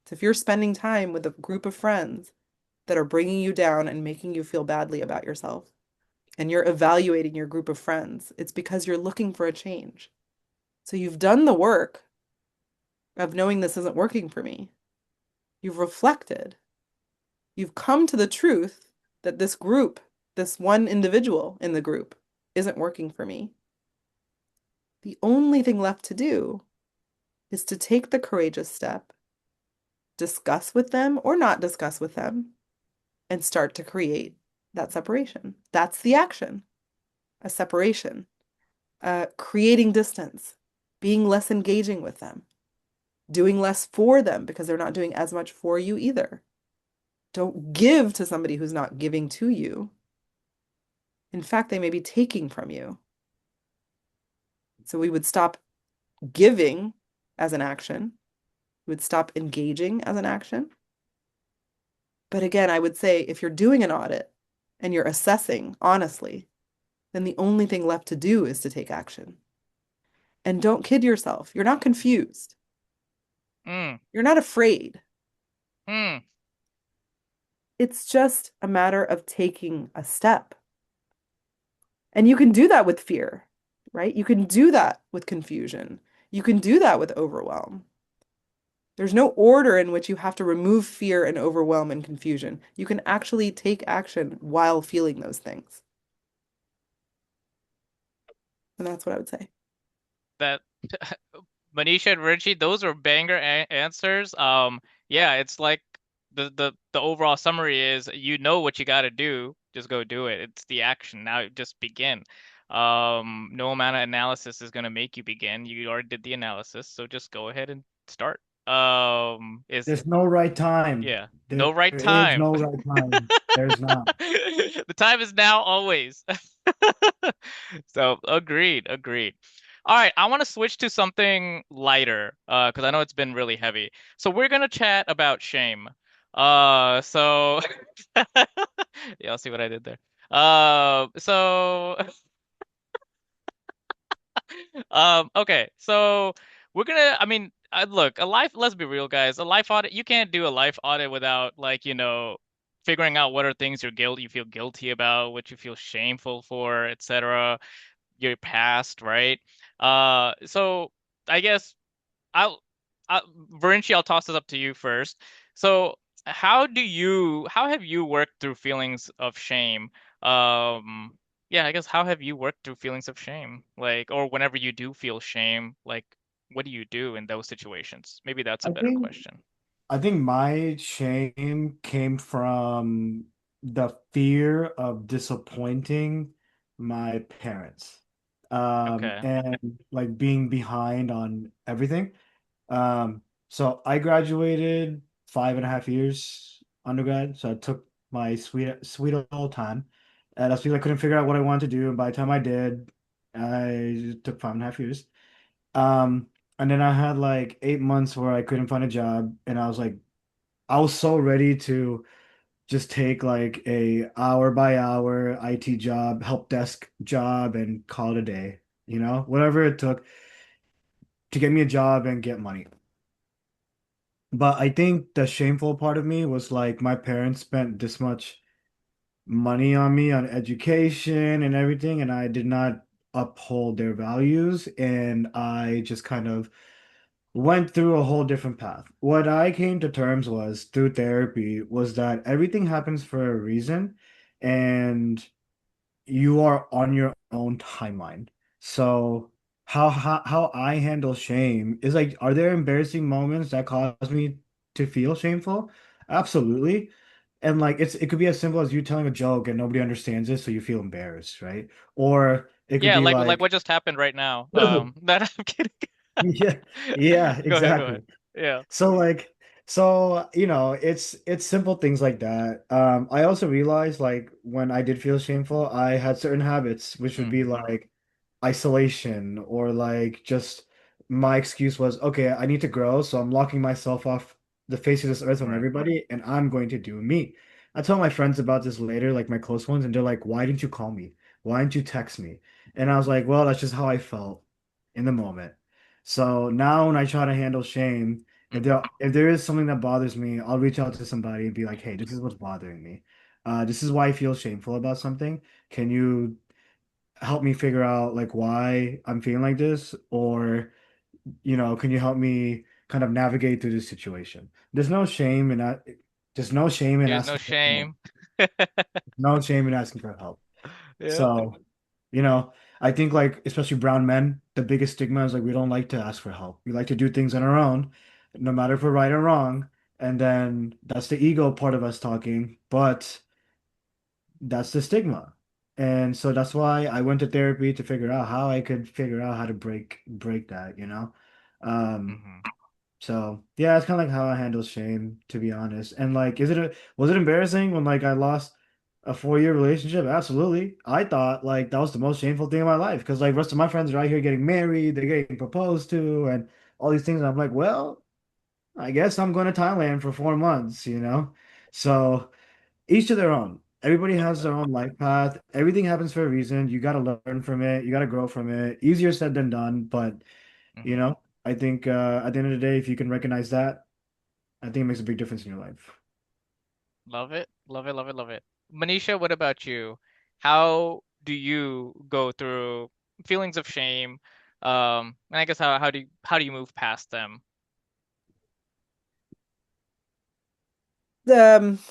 So if you're spending time with a group of friends that are bringing you down and making you feel badly about yourself, and you're evaluating your group of friends, it's because you're looking for a change. So you've done the work of knowing this isn't working for me. You've reflected. You've come to the truth that this group, this one individual in the group, isn't working for me. The only thing left to do is to take the courageous step, discuss with them or not discuss with them, and start to create that separation. That's the action, a separation, creating distance, being less engaging with them, doing less for them because they're not doing as much for you either. Don't give to somebody who's not giving to you. In fact, they may be taking from you. So we would stop giving as an action. We would stop engaging as an action. But again, I would say if you're doing an audit and you're assessing honestly, then the only thing left to do is to take action. And don't kid yourself. You're not confused. Mm. You're not afraid. Mm. It's just a matter of taking a step. And you can do that with fear, right? You can do that with confusion. You can do that with overwhelm. There's no order in which you have to remove fear and overwhelm and confusion. You can actually take action while feeling those things. And that's what I would say. That Manisha and Richie, those are banger a answers. Yeah, it's like the overall summary is you know what you got to do, just go do it. It's the action. Now just begin. No amount of analysis is gonna make you begin. You already did the analysis, so just go ahead and start. Is There's no right time. Yeah, There no right is time. no right time. There's not. The time is now always. So agreed, agreed. All right, I want to switch to something lighter, because I know it's been really heavy. So we're gonna chat about shame. So yeah, I'll see what I did there. So okay, so we're gonna, I mean, look, a life, let's be real, guys. A life audit, you can't do a life audit without, like, figuring out what are things you feel guilty about, what you feel shameful for, etc., your past, right? So I guess I'll, I, Virinchi, I'll toss this up to you first. So, how have you worked through feelings of shame? Um, yeah, I guess how have you worked through feelings of shame? Like, or whenever you do feel shame, like, what do you do in those situations? Maybe that's a I better think question. I think my shame came from the fear of disappointing my parents. Okay. And like being behind on everything. So I graduated 5.5 years undergrad, so I took my sweet old time. And that's because I couldn't figure out what I wanted to do, and by the time I did, I took 5.5 years. Um, and then I had like 8 months where I couldn't find a job, and I was so ready to just take like a hour by hour IT job, help desk job, and call it a day, whatever it took to get me a job and get money. But I think the shameful part of me was like my parents spent this much money on me on education and everything, and I did not uphold their values, and I just kind of went through a whole different path. What I came to terms was through therapy was that everything happens for a reason, and you are on your own timeline. So how I handle shame is like, are there embarrassing moments that cause me to feel shameful? Absolutely. And like it could be as simple as you telling a joke and nobody understands it, so you feel embarrassed, right? Or it could Yeah, be like like, what just happened right now. That I'm kidding. yeah, yeah, Go ahead, go ahead. exactly. Yeah. So like it's simple things like that. I also realized like when I did feel shameful, I had certain habits which would be Hmm. like isolation or like just my excuse was okay, I need to grow, so I'm locking myself off the face of this earth from Right. everybody and I'm going to do me. I tell my friends about this later, like my close ones, and they're like, "Why didn't you call me? Why didn't you text me?" And I was like, "Well, that's just how I felt in the moment." So now when I try to handle shame, Hmm. if there is something that bothers me, I'll reach out to somebody and be like, "Hey, this is what's bothering me. This is why I feel shameful about something. Can you help me figure out like why I'm feeling like this? Or, can you help me kind of navigate through this situation?" There's no shame in that. There's no shame in There's no asking for help. shame. No shame in asking for help. Yeah. So, you know, I think like especially brown men, the biggest stigma is like we don't like to ask for help. We like to do things on our own, no matter if we're right or wrong. And then that's the ego part of us talking, but that's the stigma. And so that's why I went to therapy to figure out how I could figure out how to break that. Um, Hmm. so yeah, it's kind of like how I handle shame, to be honest. And like, was it embarrassing when like I lost a 4 year relationship? Absolutely. I thought like that was the most shameful thing in my life because like rest of my friends are out here getting married, they're getting proposed to, and all these things. And I'm like, well, I guess I'm going to Thailand for 4 months. So each to their own. Everybody has their own life path. Everything happens for a reason. You got to learn from it. You got to grow from it. Easier said than done, but Hmm. I think at the end of the day, if you can recognize that, I think it makes a big difference in your life. Love it. Love it. Love it. Love it. Manisha, what about you? How do you go through feelings of shame? And I guess how do you move past them?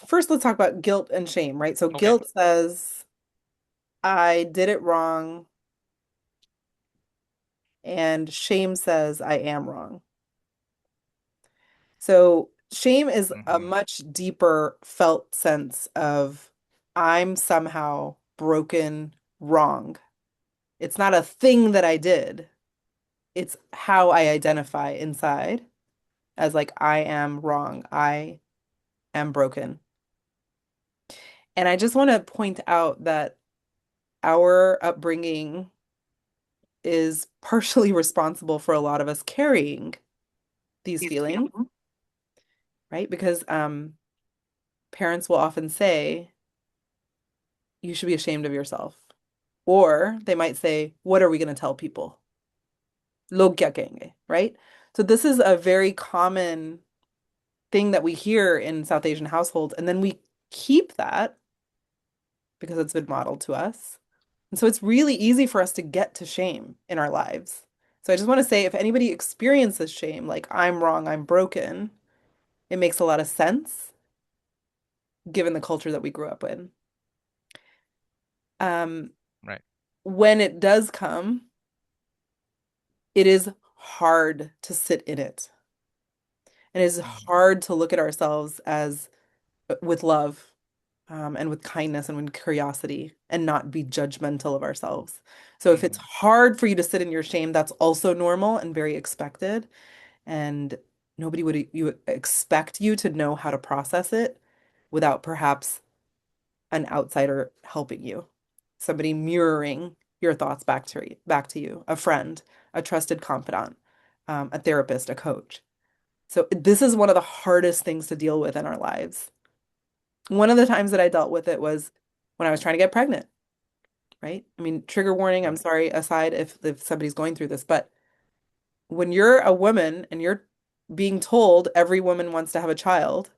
First, let's talk about guilt and shame, right? So Okay. guilt says I did it wrong, and shame says I am wrong. So shame is a Hmm. much deeper felt sense of I'm somehow broken, wrong. It's not a thing that I did. It's how I identify inside as like I am wrong. I am broken. And I just want to point out that our upbringing is partially responsible for a lot of us carrying these feelings, right? Because parents will often say, you should be ashamed of yourself. Or they might say, what are we going to tell people? Log kya kahenge, right? So this is a very common thing that we hear in South Asian households, and then we keep that because it's been modeled to us. And so it's really easy for us to get to shame in our lives. So I just want to say if anybody experiences shame, like I'm wrong, I'm broken, it makes a lot of sense given the culture that we grew up in. Um, Right. when it does come, it is hard to sit in it. And it is Mm-hmm. hard to look at ourselves as with love, and with kindness and with curiosity and not be judgmental of ourselves. So if it's Mm-hmm. hard for you to sit in your shame, that's also normal and very expected. And nobody would you expect you to know how to process it without perhaps an outsider helping you, somebody mirroring your thoughts back to you, a friend, a trusted confidant, a therapist, a coach. So this is one of the hardest things to deal with in our lives. One of the times that I dealt with it was when I was trying to get pregnant, right? I mean, trigger warning, I'm Right. sorry, aside if somebody's going through this, but when you're a woman and you're being told every woman wants to have a child,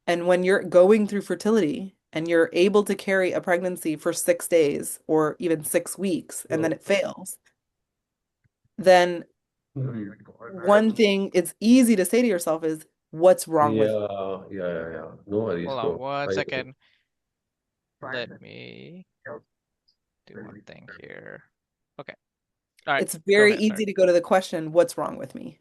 and when you're going through fertility and you're able to carry a pregnancy for 6 days or even 6 weeks and then Oh, it fails, then one thing it's easy to say to yourself is, what's wrong with me? yeah. No worries, Hold on bro. one second. Let me do one thing here. Okay. All right. It's Go very ahead. Sorry. easy to go to the question, what's wrong with me?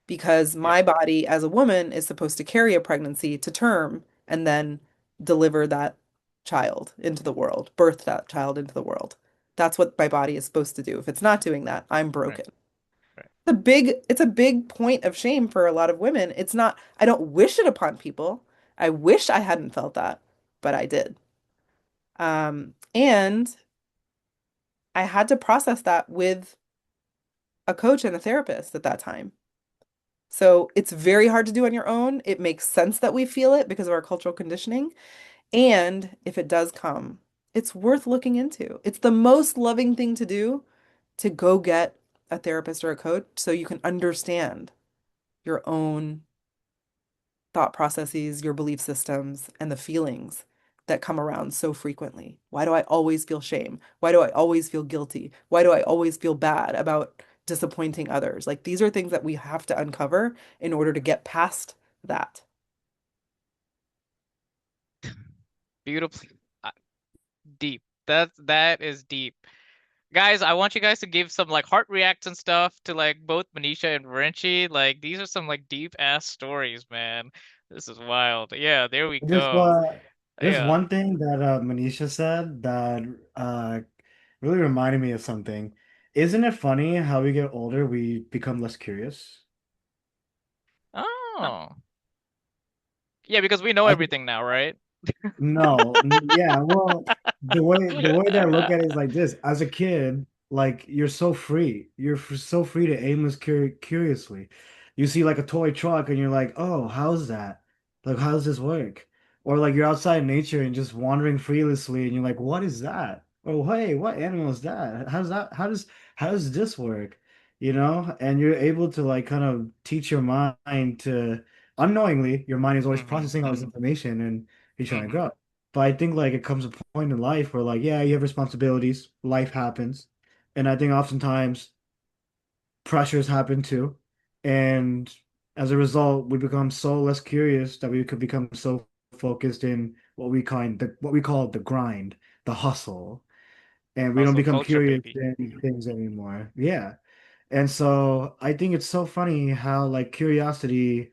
Because Yeah. my body as a woman is supposed to carry a pregnancy to term and then deliver that child into the world, birth that child into the world. That's what my body is supposed to do. If it's not doing that, I'm Right. broken. Right. It's a big point of shame for a lot of women. It's not, I don't wish it upon people. I wish I hadn't felt that, but I did. And I had to process that with a coach and a therapist at that time. So it's very hard to do on your own. It makes sense that we feel it because of our cultural conditioning. And if it does come, it's worth looking into. It's the most loving thing to do to go get a therapist or a coach so you can understand your own thought processes, your belief systems, and the feelings that come around so frequently. Why do I always feel shame? Why do I always feel guilty? Why do I always feel bad about disappointing others? Like these are things that we have to uncover in order to get past that. Beautiful. uh, Deep. That is deep. Guys, I want you guys to give some like heart reacts and stuff to like both Manisha and Virinchi. Like these are some like deep ass stories, man. This is wild. Yeah, there we Just go. there's Yeah. one thing that Manisha said that really reminded me of something. Isn't it funny how we get older, we become less curious? Oh. Yeah, because we know I everything now, right? No, yeah, well, the way that I look at it is like this. As a kid, like you're so free. So free to aimless curiously. You see like a toy truck and you're like, "Oh, how's that? Like how does this work?" Or like you're outside in nature and just wandering freelessly and you're like, "What is that?" Or, "Hey, what animal is that? How's that? How does this work?" You know? And you're able to like kind of teach your mind to unknowingly, your mind is always Mm-hmm. processing all this information and you're trying to Mm-hmm. grow. But I think like it comes a point in life where like, yeah, you have responsibilities, life happens. And I think oftentimes pressures happen too. And as a result, we become so less curious that we could become so focused in what we call the grind, the hustle. And we don't Hustle become culture, curious baby. in things anymore. Yeah. And so I think it's so funny how like curiosity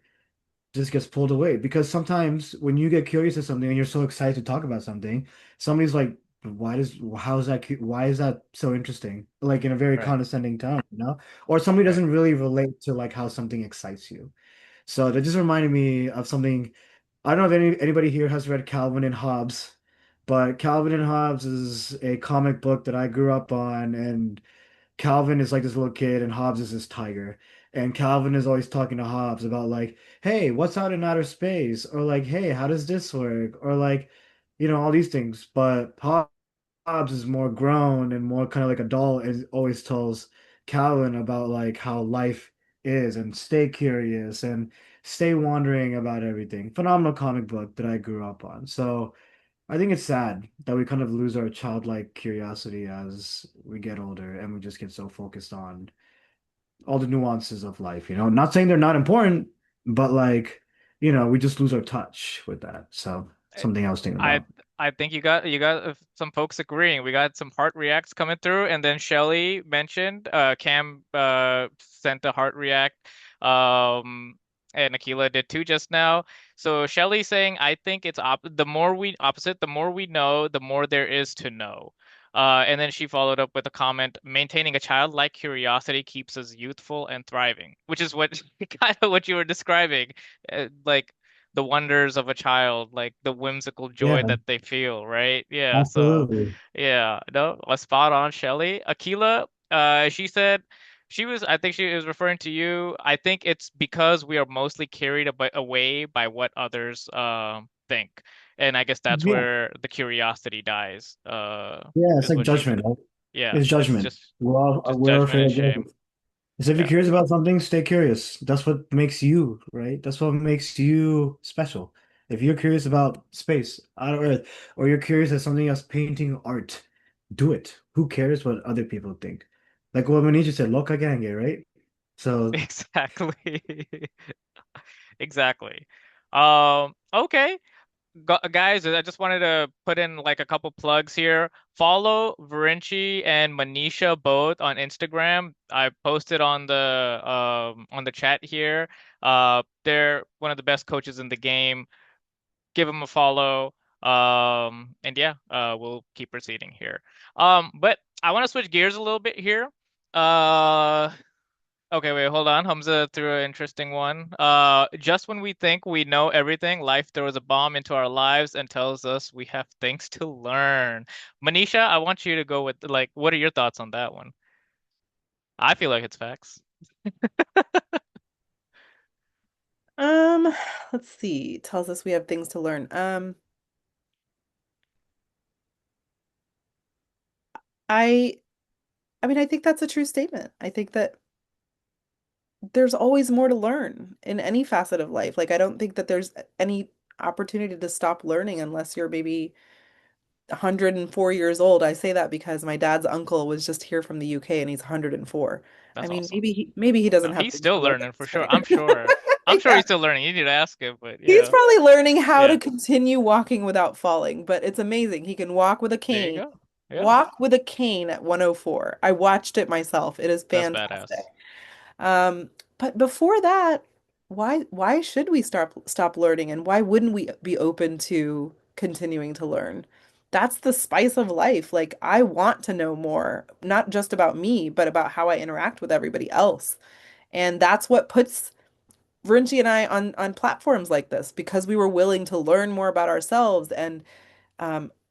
just gets pulled away because sometimes when you get curious to something and you're so excited to talk about something, somebody's like, why is that so interesting? Like in a very Right. condescending tone, you know? Or somebody Right. doesn't really relate to like how something excites you. So that just reminded me of something. I don't know if anybody here has read Calvin and Hobbes, but Calvin and Hobbes is a comic book that I grew up on, and Calvin is like this little kid and Hobbes is this tiger. And Calvin is always talking to Hobbes about like, hey, what's out in outer space? Or like, hey, how does this work? Or like, all these things. But Hobbes is more grown and more kind of like adult and always tells Calvin about like how life is and stay curious and stay wondering about everything. Phenomenal comic book that I grew up on. So I think it's sad that we kind of lose our childlike curiosity as we get older and we just get so focused on all the nuances of life, Not saying they're not important, but like, we just lose our touch with that. So something I was thinking I about. I think you got some folks agreeing. We got some heart reacts coming through, and then Shelly mentioned Cam sent a heart react, um, and Akila did too just now. So Shelly saying, I think it's opposite. The more we know, the more there is to know. And then she followed up with a comment, maintaining a childlike curiosity keeps us youthful and thriving, which is what kind of what you were describing. Like the wonders of a child, like the whimsical joy Yeah, that they feel, right? Yeah, so absolutely. yeah, no, a spot on, Shelly. Akila, she said I think she was referring to you. I think it's because we are mostly carried away by what others think. And I guess that's Yeah. where the curiosity dies, Yeah, it's is like what she judgment, said. right? Yeah, It's it's judgment. just We're judgment afraid and of shame. judgment. So if you're Yeah. curious about something, stay curious. That's what makes you, right? That's what makes you special. If you're curious about space, outer Earth, or you're curious at something else, painting art, do it. Who cares what other people think? Like what Maneesha said, loka gange, right? So Exactly. Exactly. Okay. Guys, I just wanted to put in like a couple plugs here. Follow Virinchi and Maneesha both on Instagram. I posted on the chat here. They're one of the best coaches in the game. Give them a follow. And yeah, we'll keep proceeding here. But I want to switch gears a little bit here. Uh, Okay, wait, hold on. Hamza threw an interesting one. Just when we think we know everything, life throws a bomb into our lives and tells us we have things to learn. Manisha, I want you to go with like, what are your thoughts on that one? I feel like it's facts. Um, let's see. Tells us we have things to learn. I I mean, I think that's a true statement. I think that there's always more to learn in any facet of life. Like, I don't think that there's any opportunity to stop learning unless you're maybe 104 years old. I say that because my dad's uncle was just here from the UK and he's 104. I That's mean, awesome. maybe he doesn't No, have he's things to still learn learning at for this sure. point. I'm sure. I'm sure Yeah. he's still learning. You need to ask him, but He's yeah. probably learning how to Yeah. continue walking without falling, but it's amazing. He can walk with a There you cane. go. Yeah. Walk with a cane at 104. I watched it myself. It is That's fantastic. badass. Um, but before that, why should we stop learning and why wouldn't we be open to continuing to learn? That's the spice of life. Like I want to know more, not just about me, but about how I interact with everybody else. And that's what puts Virinci and I on platforms like this because we were willing to learn more about ourselves and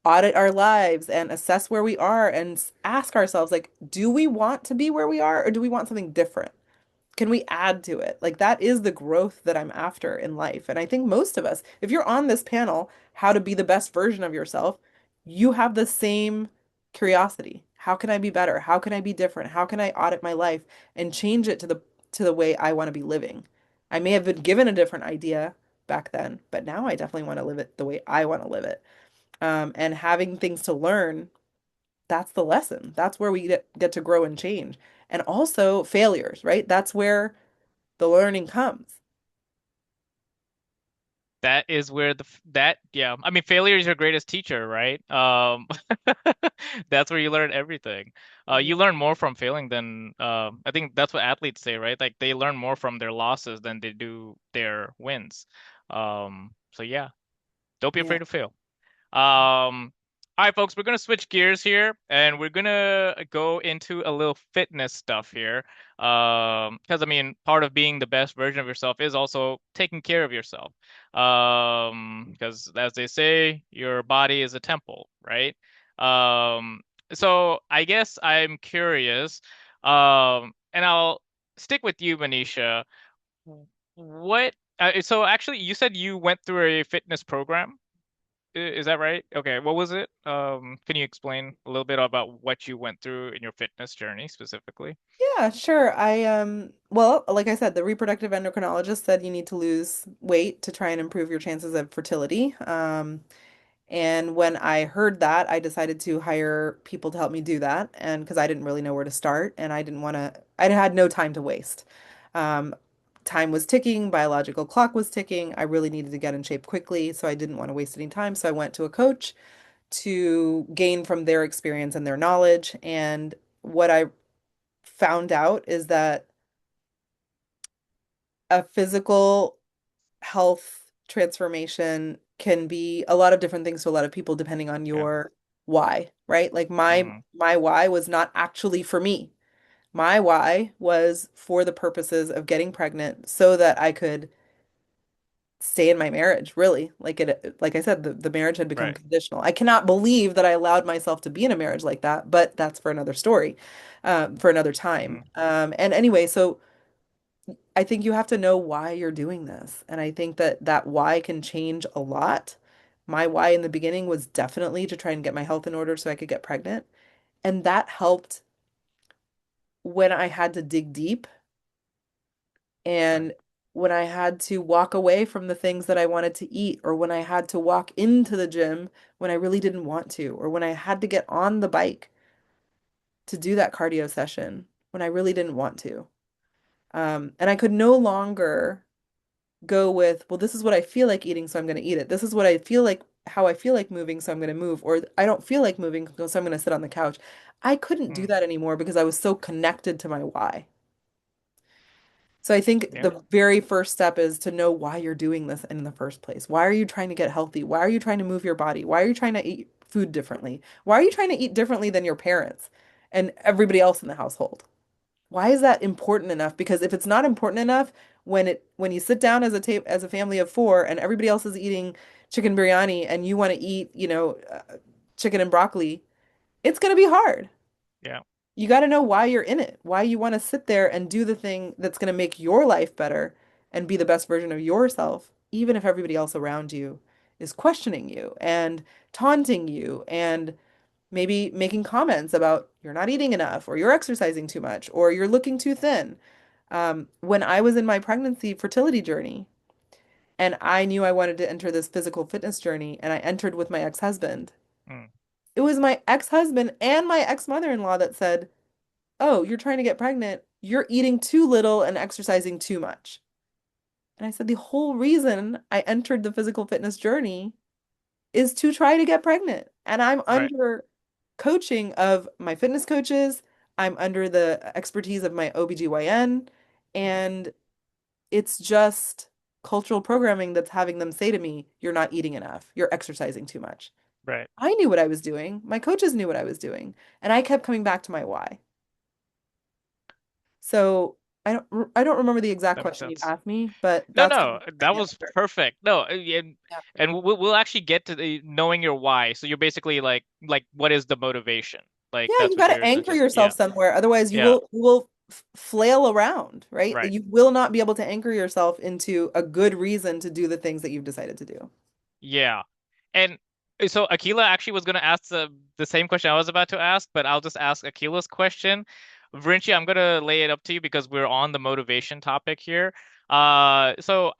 audit our lives and assess where we are and ask ourselves, like, do we want to be where we are or do we want something different? Can we add to it? Like that is the growth that I'm after in life. And I think most of us, if you're on this panel, how to be the best version of yourself, you have the same curiosity. How can I be better? How can I be different? How can I audit my life and change it to the way I want to be living? I may have been given a different idea back then, but now I definitely want to live it the way I want to live it. And having things to learn, that's the lesson. That's where we get to grow and change. And also failures, right? That's where the learning comes. That is where yeah, I mean failure is your greatest teacher, right? That's where you learn everything. You Mhm. learn more from failing than I think that's what athletes say, right? Like they learn more from their losses than they do their wins. So yeah, don't be Yeah. afraid to fail. All right, folks, we're gonna switch gears here, and we're gonna go into a little fitness stuff here. Because I mean, part of being the best version of yourself is also taking care of yourself. Because as they say, your body is a temple, right? So I guess I'm curious. And I'll stick with you, Manisha. What, so actually you said you went through a fitness program. Is that right? Okay, what was it? Can you explain a little bit about what you went through in your fitness journey specifically? Yeah, sure. Well, like I said, the reproductive endocrinologist said you need to lose weight to try and improve your chances of fertility. And when I heard that, I decided to hire people to help me do that. And because I didn't really know where to start and I didn't want to, I had no time to waste. Um, Time was ticking, biological clock was ticking. I really needed to get in shape quickly, so I didn't want to waste any time. So I went to a coach to gain from their experience and their knowledge. And what I found out is that a physical health transformation can be a lot of different things to a lot of people depending on Yeah. your why, right? Like my Hmm. my why was not actually for me. My why was for the purposes of getting pregnant so that I could stay in my marriage, really. Like I said, the marriage had become Right. conditional. I cannot believe that I allowed myself to be in a marriage like that, but that's for another story, for another time. Hmm. And anyway, so I think you have to know why you're doing this. And I think that that why can change a lot. My why in the beginning was definitely to try and get my health in order so I could get pregnant. And that helped when I had to dig deep Right. and when I had to walk away from the things that I wanted to eat, or when I had to walk into the gym when I really didn't want to, or when I had to get on the bike to do that cardio session when I really didn't want to. And I could no longer go with, well, this is what I feel like eating, so I'm going to eat it. This is what I feel like, how I feel like moving, so I'm going to move. Or I don't feel like moving, so I'm going to sit on the couch. I couldn't do Mm. that anymore because I was so connected to my why. So I think Yeah. the very first step is to know why you're doing this in the first place. Why are you trying to get healthy? Why are you trying to move your body? Why are you trying to eat food differently? Why are you trying to eat differently than your parents and everybody else in the household? Why is that important enough? Because if it's not important enough, when you sit down as a family of four and everybody else is eating chicken biryani and you want to eat, chicken and broccoli, it's going to be hard. Yeah. You got to know why you're in it, why you want to sit there and do the thing that's going to make your life better and be the best version of yourself, even if everybody else around you is questioning you and taunting you and maybe making comments about you're not eating enough or you're exercising too much or you're looking too thin. When I was in my pregnancy fertility journey and I knew I wanted to enter this physical fitness journey and I entered with my ex-husband, Mm. it was my ex-husband and my ex-mother-in-law that said, "Oh, you're trying to get pregnant. You're eating too little and exercising too much." And I said, the whole reason I entered the physical fitness journey is to try to get pregnant. And I'm Right. under coaching of my fitness coaches. I'm under the expertise of my OBGYN. And it's just cultural programming that's having them say to me, "You're not eating enough. You're exercising too much." Right. I knew what I was doing. My coaches knew what I was doing. And I kept coming back to my why. So I don't remember the exact That makes question you sense. asked me, but No, that's kind no, of that the was answer. perfect. No, Yeah. and we'll actually get to the knowing your why. So you're basically like what is the motivation? Like Yeah, that's you what got to you're anchor essentially. yourself Yeah. somewhere. Otherwise, Yeah. you will flail around, right? Right. You will not be able to anchor yourself into a good reason to do the things that you've decided to do. Yeah. And so Akila actually was going to ask the same question I was about to ask, but I'll just ask Akila's question. Virinchi, I'm going to lay it up to you because we're on the motivation topic here. So so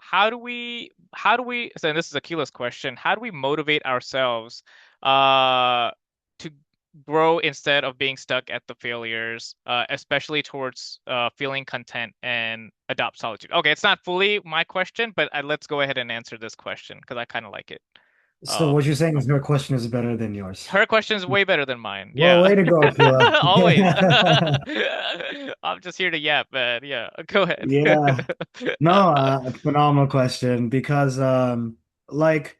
this is Akila's question. How do we motivate ourselves to grow instead of being stuck at the failures, especially towards feeling content and adopt solitude? Okay, it's not fully my question, but let's go ahead and answer this question because I kind of like it. So what Um, you're saying is her question is better than yours. Her question is way better than mine. Well, Yeah. way to go, Akila. Always. I'm just here to yap, man. Yeah, go ahead. Yeah. No, phenomenal question because like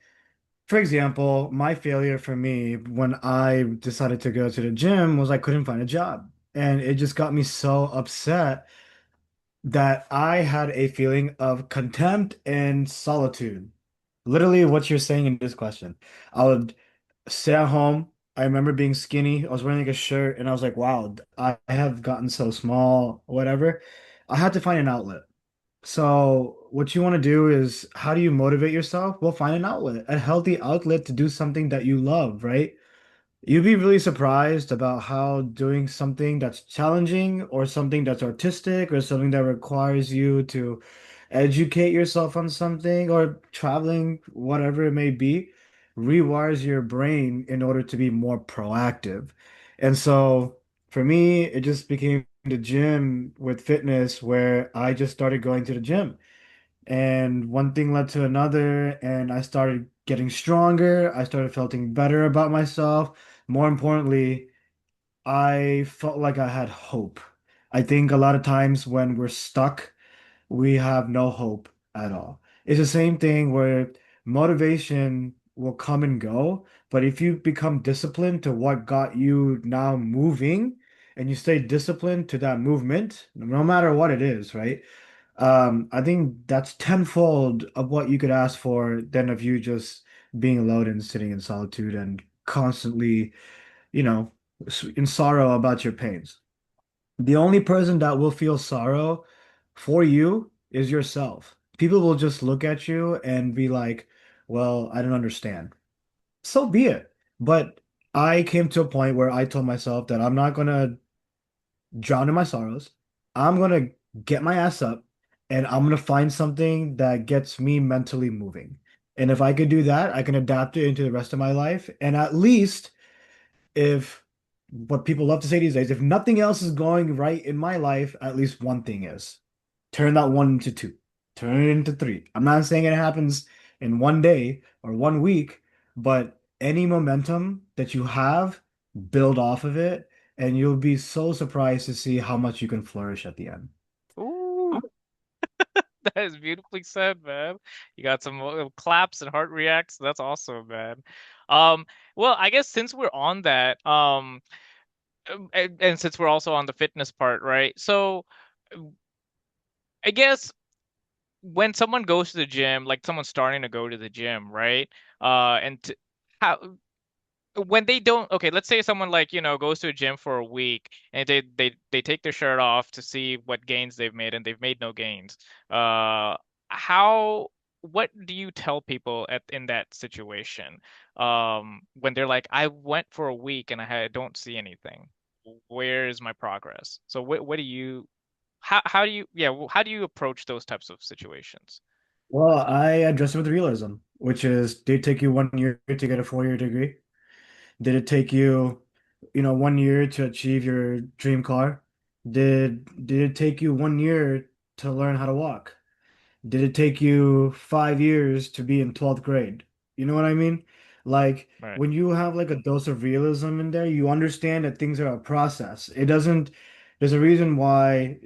for example, my failure for me when I decided to go to the gym was I couldn't find a job. And it just got me so upset that I had a feeling of contempt and solitude. Literally what you're saying in this question. I would sit at home I remember being skinny. I was wearing like a shirt and I was like, wow, I have gotten so small, whatever. I had to find an outlet. So what you want to do is how do you motivate yourself? Well, find an outlet, a healthy outlet to do something that you love, right? You'd be really surprised about how doing something that's challenging or something that's artistic or something that requires you to educate yourself on something or traveling, whatever it may be, rewires your brain in order to be more proactive. And so for me, it just became the gym with fitness where I just started going to the gym. And one thing led to another, and I started getting stronger. I started feeling better about myself. More importantly, I felt like I had hope. I think a lot of times when we're stuck, we have no hope at all. It's the same thing where motivation will come and go, but if you become disciplined to what got you now moving and you stay disciplined to that movement, no matter what it is, right? I think that's tenfold of what you could ask for than of you just being alone and sitting in solitude and constantly, you know, in sorrow about your pains. The only person that will feel sorrow for you is yourself. People will just look at you and be like, well, I don't understand. So be it. But I came to a point where I told myself that I'm not gonna drown in my sorrows. I'm gonna get my ass up and I'm gonna find something that gets me mentally moving. And if I could do that, I can adapt it into the rest of my life. And at least if what people love to say these days, if nothing else is going right in my life, at least one thing is. Turn that one into two, turn it into three. I'm not saying it happens in one day or one week, but any momentum that you have, build off of it, and you'll be so surprised to see how much you can flourish at the end. Ooh, that is beautifully said, man. You got some claps and heart reacts. That's awesome, man. Um, well, I guess since we're on that, and since we're also on the fitness part, right? So, uh, I guess when someone goes to the gym, like someone's starting to go to the gym, right? And how when they don't, okay, let's say someone like, goes to a gym for a week and they take their shirt off to see what gains they've made and they've made no gains. How what do you tell people in that situation? When they're like, I went for a week and don't see anything. Where is my progress? So what do you how do you yeah, how do you approach those types of situations? Well, I address it with realism, which is did it take you 1 year to get a 4 year degree? Did it take you, 1 year to achieve your dream car? Did it take you 1 year to learn how to walk? Did it take you 5 years to be in 12th grade? You know what I mean? Like Right. when you have like a dose of realism in there, you understand that things are a process. It doesn't, there's a reason why,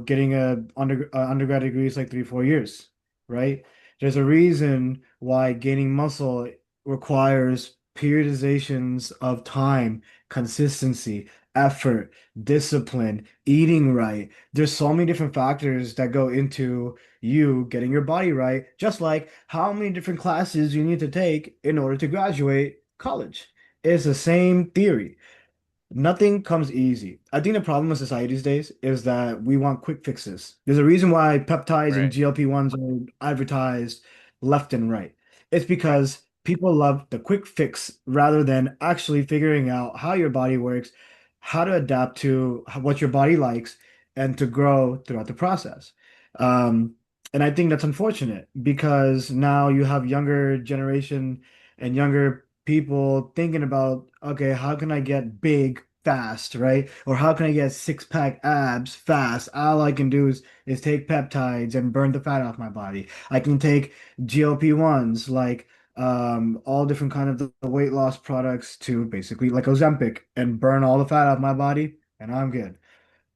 getting a undergrad degree is like 3, 4 years, right? There's a reason why gaining muscle requires periodizations of time, consistency, effort, discipline, eating right. There's so many different factors that go into you getting your body right, just like how many different classes you need to take in order to graduate college. It's the same theory. Nothing comes easy. I think the problem with society these days is that we want quick fixes. There's a reason why peptides and Right. GLP-1s are advertised left and right. It's because people love the quick fix rather than actually figuring out how your body works, how to adapt to what your body likes, and to grow throughout the process. Um, and I think that's unfortunate because now you have younger generation and younger people thinking about, okay, how can I get big fast, right? Or how can I get six-pack abs fast? All I can do is take peptides and burn the fat off my body. I can take GLP-1s, like all different kind of the weight loss products to basically like Ozempic and burn all the fat off my body, and I'm good.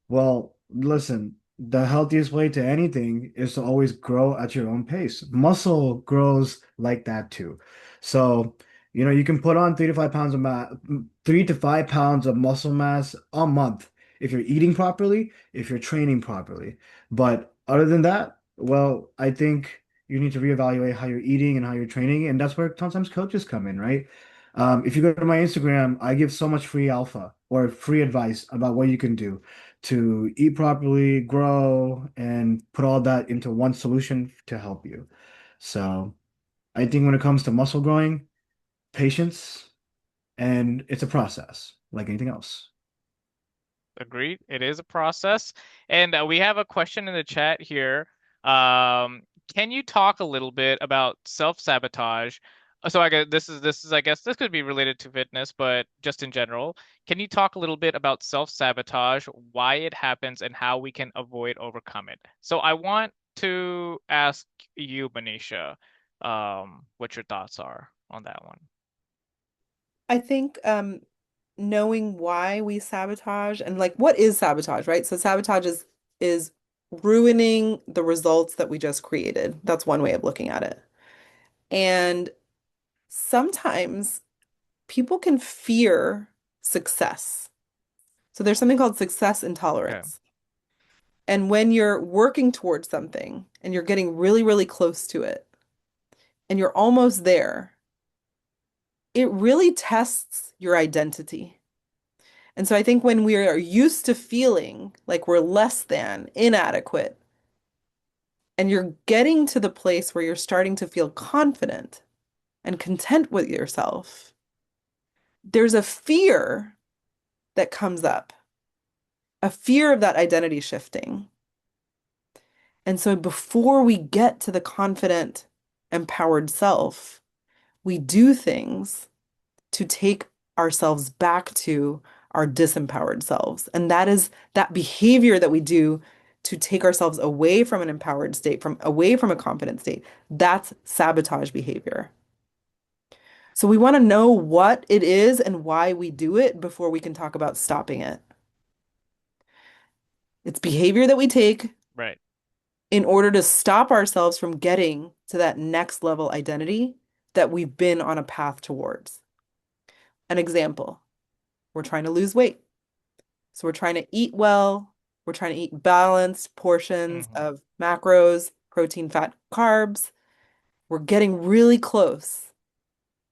Well, listen, the healthiest way to anything is to always grow at your own pace. Muscle grows like that too. So, you can put on 3 to 5 pounds of 3 to 5 pounds of muscle mass a month if you're eating properly, if you're training properly. But other than that, well, I think you need to reevaluate how you're eating and how you're training, and that's where sometimes coaches come in, right? If you go to my Instagram, I give so much free alpha or free advice about what you can do to eat properly, grow, and put all that into one solution to help you. So I think when it comes to muscle growing, patience, and it's a process like anything else. Agreed. It is a process. And we have a question in the chat here. Can you talk a little bit about self-sabotage? So I guess this is I guess this could be related to fitness, but just in general, can you talk a little bit about self-sabotage, why it happens, and how we can avoid overcome it? So I want to ask you, Manisha, what your thoughts are on that one. I think knowing why we sabotage and like what is sabotage, right? So sabotage is ruining the results that we just created. That's one way of looking at it. And sometimes people can fear success. So there's something called success Okay. intolerance. And when you're working towards something and you're getting really, really close to it and you're almost there, it really tests your identity. And so I think when we are used to feeling like we're less than, inadequate, and you're getting to the place where you're starting to feel confident and content with yourself, there's a fear that comes up, a fear of that identity shifting. And so before we get to the confident, empowered self, we do things to take ourselves back to our disempowered selves. And that is that behavior that we do to take ourselves away from an empowered state, from away from a confident state. That's sabotage behavior. So we want to know what it is and why we do it before we can talk about stopping it. It's behavior that we take Right. in order to stop ourselves from getting to that next level identity that we've been on a path towards. An example, we're trying to lose weight. So we're trying to eat well, we're trying to eat balanced portions Hmm. of macros, protein, fat, carbs. We're getting really close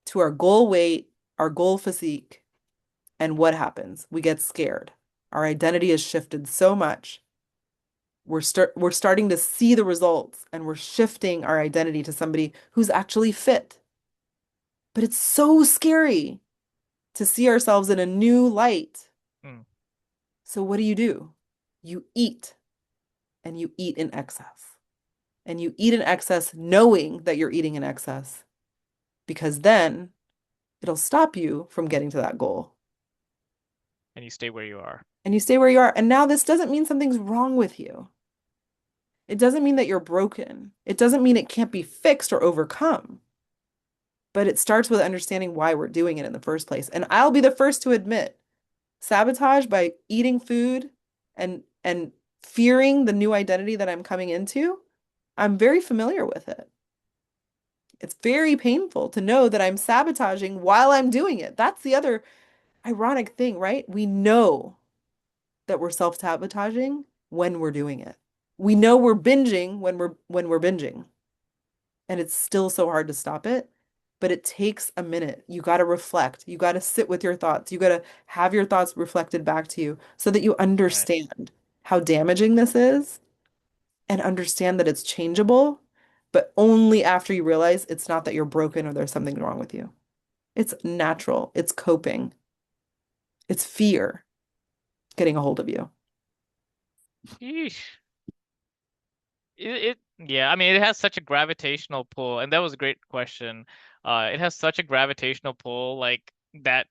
to our goal weight, our goal physique. And what happens? We get scared. Our identity has shifted so much. We're starting to see the results and we're shifting our identity to somebody who's actually fit. But it's so scary to see ourselves in a new light. Mm. So what do? You eat and you eat in excess. And you eat in excess knowing that you're eating in excess because then it'll stop you from getting to that goal. And you stay where you are. And you stay where you are. And now this doesn't mean something's wrong with you. It doesn't mean that you're broken. It doesn't mean it can't be fixed or overcome. But it starts with understanding why we're doing it in the first place. And I'll be the first to admit, sabotage by eating food and fearing the new identity that I'm coming into, I'm very familiar with it. It's very painful to know that I'm sabotaging while I'm doing it. That's the other ironic thing, right? We know that we're self-sabotaging when we're doing it. We know we're binging when we're binging. And it's still so hard to stop it, but it takes a minute. You got to reflect. You got to sit with your thoughts. You got to have your thoughts reflected back to you so that you Right. understand how damaging this is and understand that it's changeable, but only after you realize it's not that you're broken or there's something wrong with you. It's natural, it's coping, it's fear getting a hold of you. Yeesh. Yeah, I mean, it has such a gravitational pull, and that was a great question. It has such a gravitational pull, like that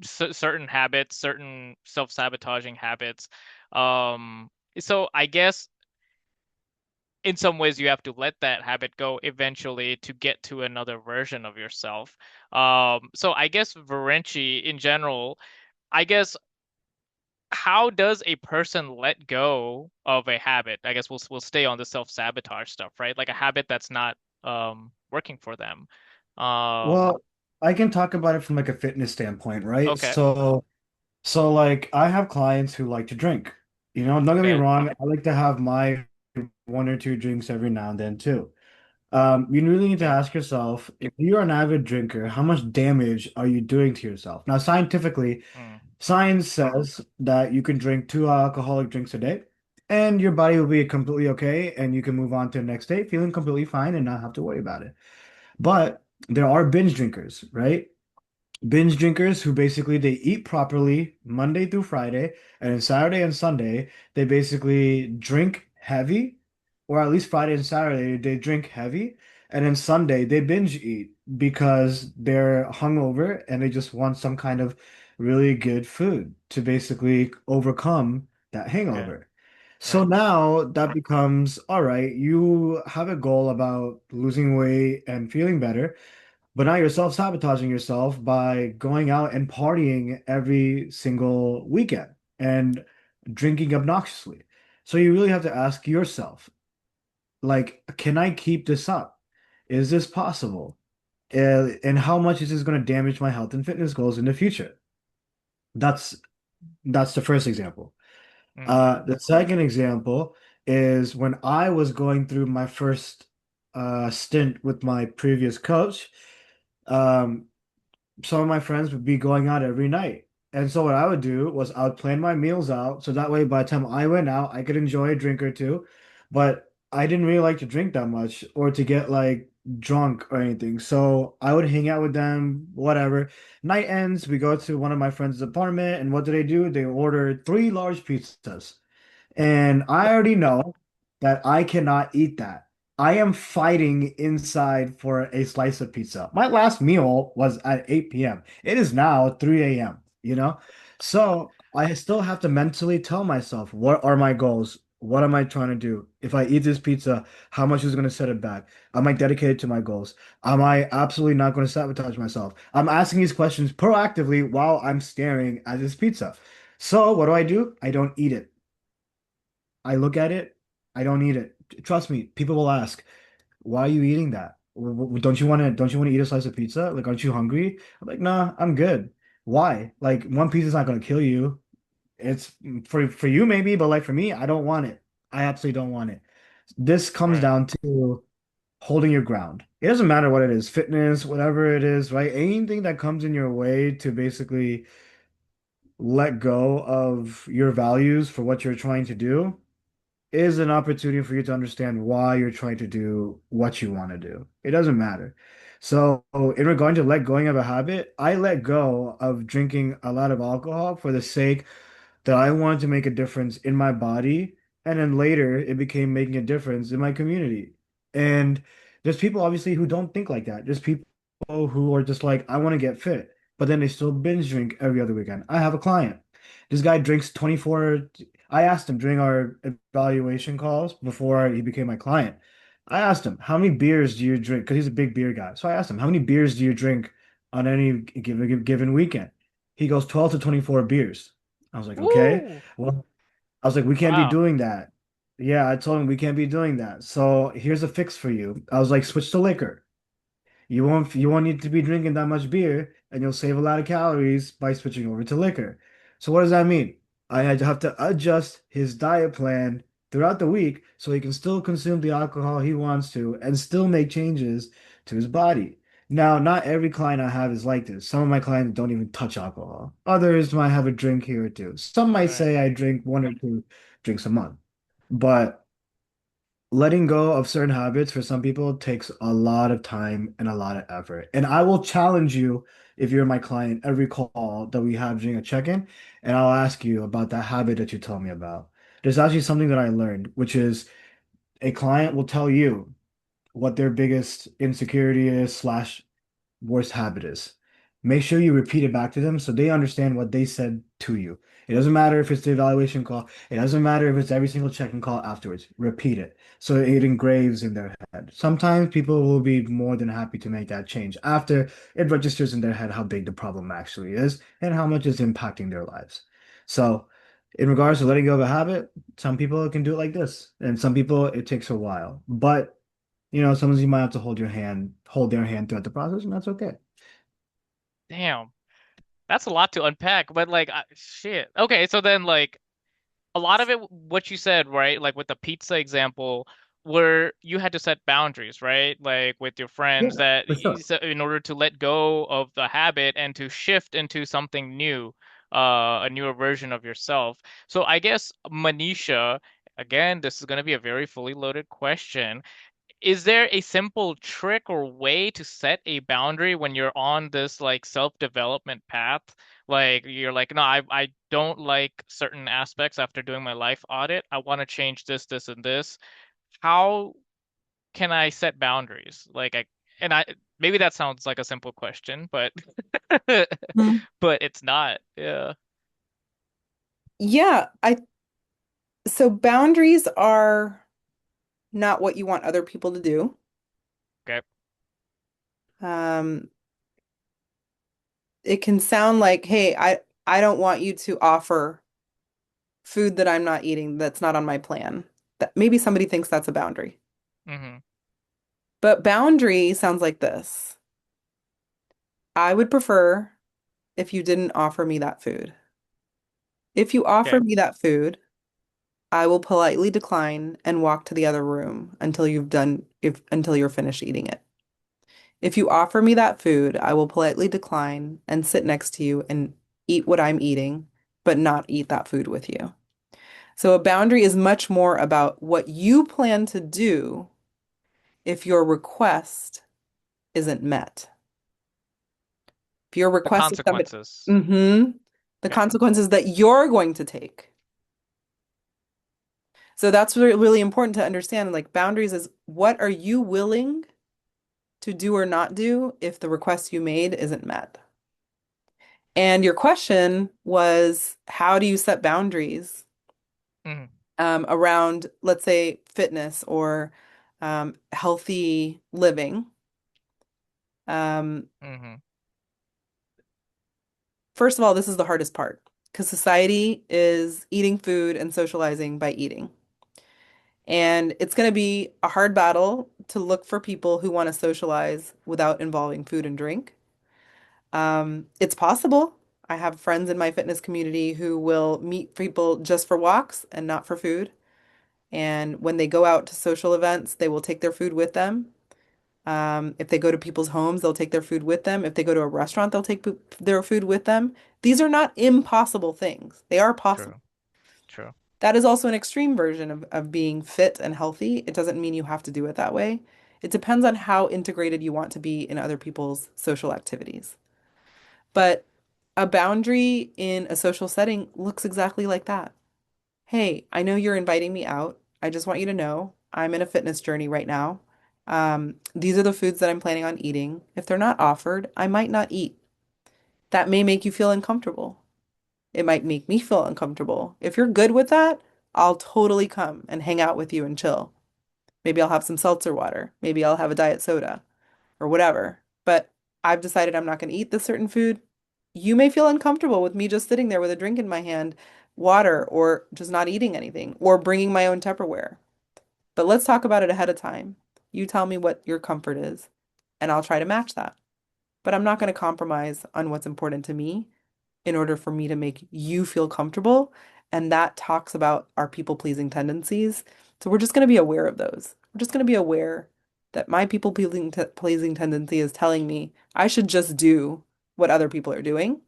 certain habits, certain self-sabotaging habits. Um, so I guess in some ways you have to let that habit go eventually to get to another version of yourself. So I guess Virinci in general, I guess how does a person let go of a habit? I guess we'll stay on the self-sabotage stuff, right? Like a habit that's not working for them. Um, Well, I can talk about it from like a fitness standpoint, right? okay, So like I have clients who like to drink. Don't get me okay, wrong, I like to have my one or two drinks every now and then too. You really need to Mm, ask yourself, if you're an avid drinker, how much damage are you doing to yourself? Now, scientifically, mm, science says that you can drink two alcoholic drinks a day, and your body will be completely okay, and you can move on to the next day feeling completely fine and not have to worry about it. But there are binge drinkers, right? Binge drinkers who basically they eat properly Monday through Friday, and then Saturday and Sunday they basically drink heavy, or at least Friday and Saturday they drink heavy, and then Sunday they binge eat because they're hungover and they just want some kind of really good food to basically overcome that okay. hangover. So Right. now that becomes, all right, you have a goal about losing weight and feeling better. But now you're self-sabotaging yourself by going out and partying every single weekend and drinking obnoxiously. So you really have to ask yourself, like, can I keep this up? Is this possible? And how much is this going to damage my health and fitness goals in the future? That's that's the first example. Mm, The second example is when I was going through my first stint with my previous coach. Um, some of my friends would be going out every night. And so what I would do was I would plan my meals out so that way by the time I went out, I could enjoy a drink or two. But I didn't really like to drink that much or to get like drunk or anything. So I would hang out with them, whatever. Night ends, we go to one of my friends' apartment, and what do? They order three large pizzas. And I already know that I cannot eat that. I am fighting inside for a slice of pizza. My last meal was at 8 p.m. It is now 3 a.m., you know? So I still have to mentally tell myself, what are my goals? What am I trying to do? If I eat this pizza, how much is going to set it back? Am I dedicated to my goals? Am I absolutely not going to sabotage myself? I'm asking these questions proactively while I'm staring at this pizza. So what do? I don't eat it. I look at it, I don't eat it. Trust me, people will ask, "Why are you eating that? Don't you want to eat a slice of pizza? Like, aren't you hungry?" I'm like, "Nah, I'm good." Why? Like, one pizza's not gonna kill you. It's for you maybe, but like for me, I don't want it. I absolutely don't want it. This comes right. down to holding your ground. It doesn't matter what it is, fitness, whatever it is, right? Anything that comes in your way to basically let go of your values for what you're trying to do is an opportunity for you to understand why you're trying to do what you want to do. It doesn't matter. So, in regard to let going of a habit, I let go of drinking a lot of alcohol for the sake that I wanted to make a difference in my body. And then later it became making a difference in my community. And there's people obviously who don't think like that. There's people who are just like, I want to get fit, but then they still binge drink every other weekend. I have a client. This guy drinks 24. I asked him during our evaluation calls before he became my client. I asked him, how many beers do you drink? Because he's a big beer guy. So I asked him, how many beers do you drink on any given weekend? He goes 12 to 24 beers. I was like, okay. Woo! Well, I was like, we can't be Wow. doing that. Yeah, I told him we can't be doing that. So here's a fix for you. I was like, switch to liquor. You won't need to be drinking that much beer, and you'll save a lot of calories by switching over to liquor. So what does that mean? I had to have to adjust his diet plan throughout the week so he can still consume the alcohol he wants to and still make changes to his body. Now, not every client I have is like this. Some of my clients don't even touch alcohol. Others might have a drink here or two. Some might Right. say I drink one or two drinks a month. But letting go of certain habits for some people takes a lot of time and a lot of effort. And I will challenge you if you're my client every call that we have during a check-in, and I'll ask you about that habit that you told me about. There's actually something that I learned, which is a client will tell you what their biggest insecurity is slash worst habit is. Make sure you repeat it back to them so they understand what they said to you. It doesn't matter if it's the evaluation call. It doesn't matter if it's every single check-in call afterwards. Repeat it so it engraves in their head. Sometimes people will be more than happy to make that change after it registers in their head how big the problem actually is and how much it's impacting their lives. So, in regards to letting go of a habit, some people can do it like this, and some people it takes a while. But sometimes you might have to hold their hand throughout the process, and that's okay. Damn. That's a lot to unpack, but like, shit. Okay, so then like a lot of it, what you said, right? Like with the pizza example, where you had to set boundaries, right? Like with your friends Yeah, that for sure. in order to let go of the habit and to shift into something new, a newer version of yourself. So I guess Manisha, again, this is going to be a very fully loaded question. Is there a simple trick or way to set a boundary when you're on this like self-development path? Like you're like, no, I don't like certain aspects after doing my life audit. I want to change this, this, and this. How can I set boundaries? And I maybe that sounds like a simple question, but Mhm. but it's not. Yeah. Yeah, I so boundaries are not what you want other people to do. Okay. Um, it can sound like, hey, I don't want you to offer food that I'm not eating that's not on my plan. That maybe somebody thinks that's a boundary. Mm-hmm. But boundary sounds like this. I would prefer if you didn't offer me that food. If you offer Okay. me that food, I will politely decline and walk to the other room until you've done if until you're finished eating it. If you offer me that food, I will politely decline and sit next to you and eat what I'm eating, but not eat that food with you. So a boundary is much more about what you plan to do if your request isn't met. If your The request is somebody, consequences. hmm the Okay. consequences that you're going to take. So that's really important to understand. Like boundaries is what are you willing to do or not do if the request you made isn't met? And your question was, how do you set boundaries Mm-hmm. around, let's say, fitness or healthy living? Um, Mm-hmm. First of all, this is the hardest part because society is eating food and socializing by eating. And it's going to be a hard battle to look for people who want to socialize without involving food and drink. It's possible. I have friends in my fitness community who will meet people just for walks and not for food. And when they go out to social events, they will take their food with them. If they go to people's homes, they'll take their food with them. If they go to a restaurant, they'll take their food with them. These are not impossible things. They are possible. True. True. That is also an extreme version of being fit and healthy. It doesn't mean you have to do it that way. It depends on how integrated you want to be in other people's social activities. But a boundary in a social setting looks exactly like that. Hey, I know you're inviting me out. I just want you to know I'm in a fitness journey right now. These are the foods that I'm planning on eating. If they're not offered, I might not eat. That may make you feel uncomfortable. It might make me feel uncomfortable. If you're good with that, I'll totally come and hang out with you and chill. Maybe I'll have some seltzer water. Maybe I'll have a diet soda or whatever. But I've decided I'm not going to eat this certain food. You may feel uncomfortable with me just sitting there with a drink in my hand, water, or just not eating anything, or bringing my own Tupperware. But let's talk about it ahead of time. You tell me what your comfort is, and I'll try to match that. But I'm not going to compromise on what's important to me in order for me to make you feel comfortable. And that talks about our people-pleasing tendencies. So we're just going to be aware of those. We're just going to be aware that my people-pleasing tendency is telling me I should just do what other people are doing.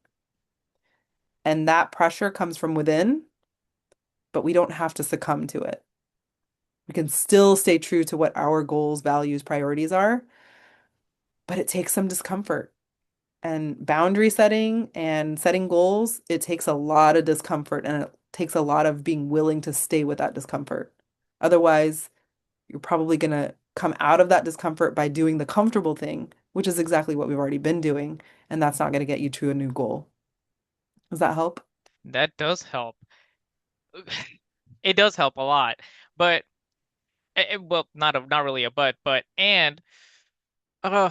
And that pressure comes from within, but we don't have to succumb to it. We can still stay true to what our goals, values, priorities are, but it takes some discomfort. And boundary setting and setting goals, it takes a lot of discomfort and it takes a lot of being willing to stay with that discomfort. Otherwise, you're probably going to come out of that discomfort by doing the comfortable thing, which is exactly what we've already been doing. And that's not going to get you to a new goal. Does that help? That does help. It does help a lot. But well, not really a but and uh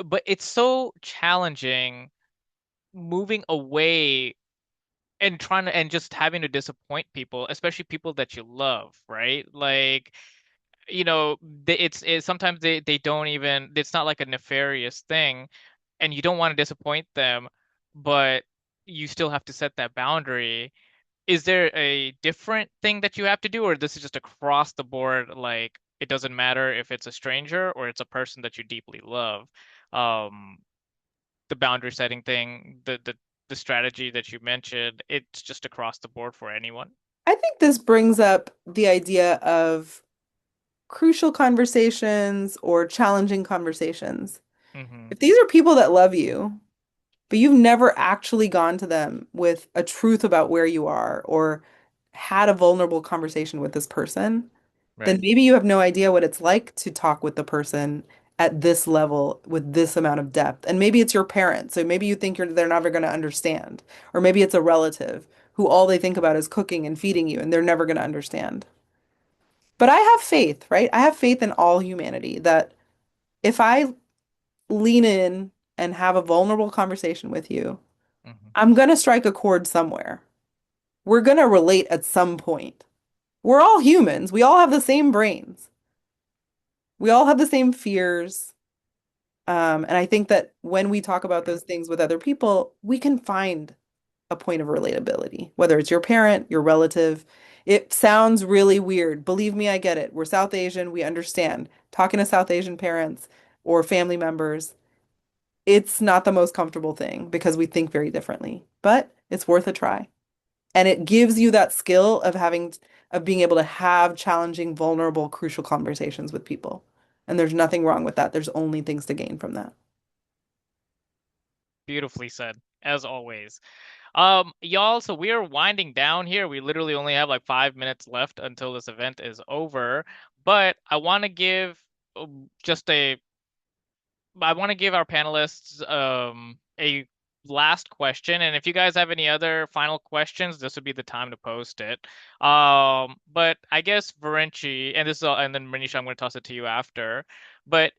but it's so challenging moving away and trying to and just having to disappoint people, especially people that you love, right? Like, it's sometimes they don't even, it's not like a nefarious thing, and you don't want to disappoint them, but you still have to set that boundary. Is there a different thing that you have to do, or this is just across the board, like it doesn't matter if it's a stranger or it's a person that you deeply love. Um, the boundary setting thing, the strategy that you mentioned, it's just across the board for anyone. I think this brings up the idea of crucial conversations or challenging conversations. Hmm. If these are people that love you, but you've never actually gone to them with a truth about where you are or had a vulnerable conversation with this person, Right. then maybe you have no idea what it's like to talk with the person at this level with this amount of depth. And maybe it's your parent, so maybe you think they're never going to understand. Or maybe it's a relative who all they think about is cooking and feeding you and they're never going to understand. But I have faith, right? I have faith in all humanity that if I lean in and have a vulnerable conversation with you, Hmm. I'm going to strike a chord somewhere. We're going to relate at some point. We're all humans. We all have the same brains. We all have the same fears. And I think that when we talk about those things with other people, we can find a point of relatability, whether it's your parent, your relative. It sounds really weird. Believe me, I get it. We're South Asian. We understand. Talking to South Asian parents or family members, it's not the most comfortable thing because we think very differently, but it's worth a try. And it gives you that skill of being able to have challenging, vulnerable, crucial conversations with people. And there's nothing wrong with that. There's only things to gain from that. Beautifully said, as always. Y'all, so we're winding down here. We literally only have like 5 minutes left until this event is over. But just a I want to give our panelists a last question, and if you guys have any other final questions, this would be the time to post it. But I guess Virinchi, and then Manisha, I'm going to toss it to you after. But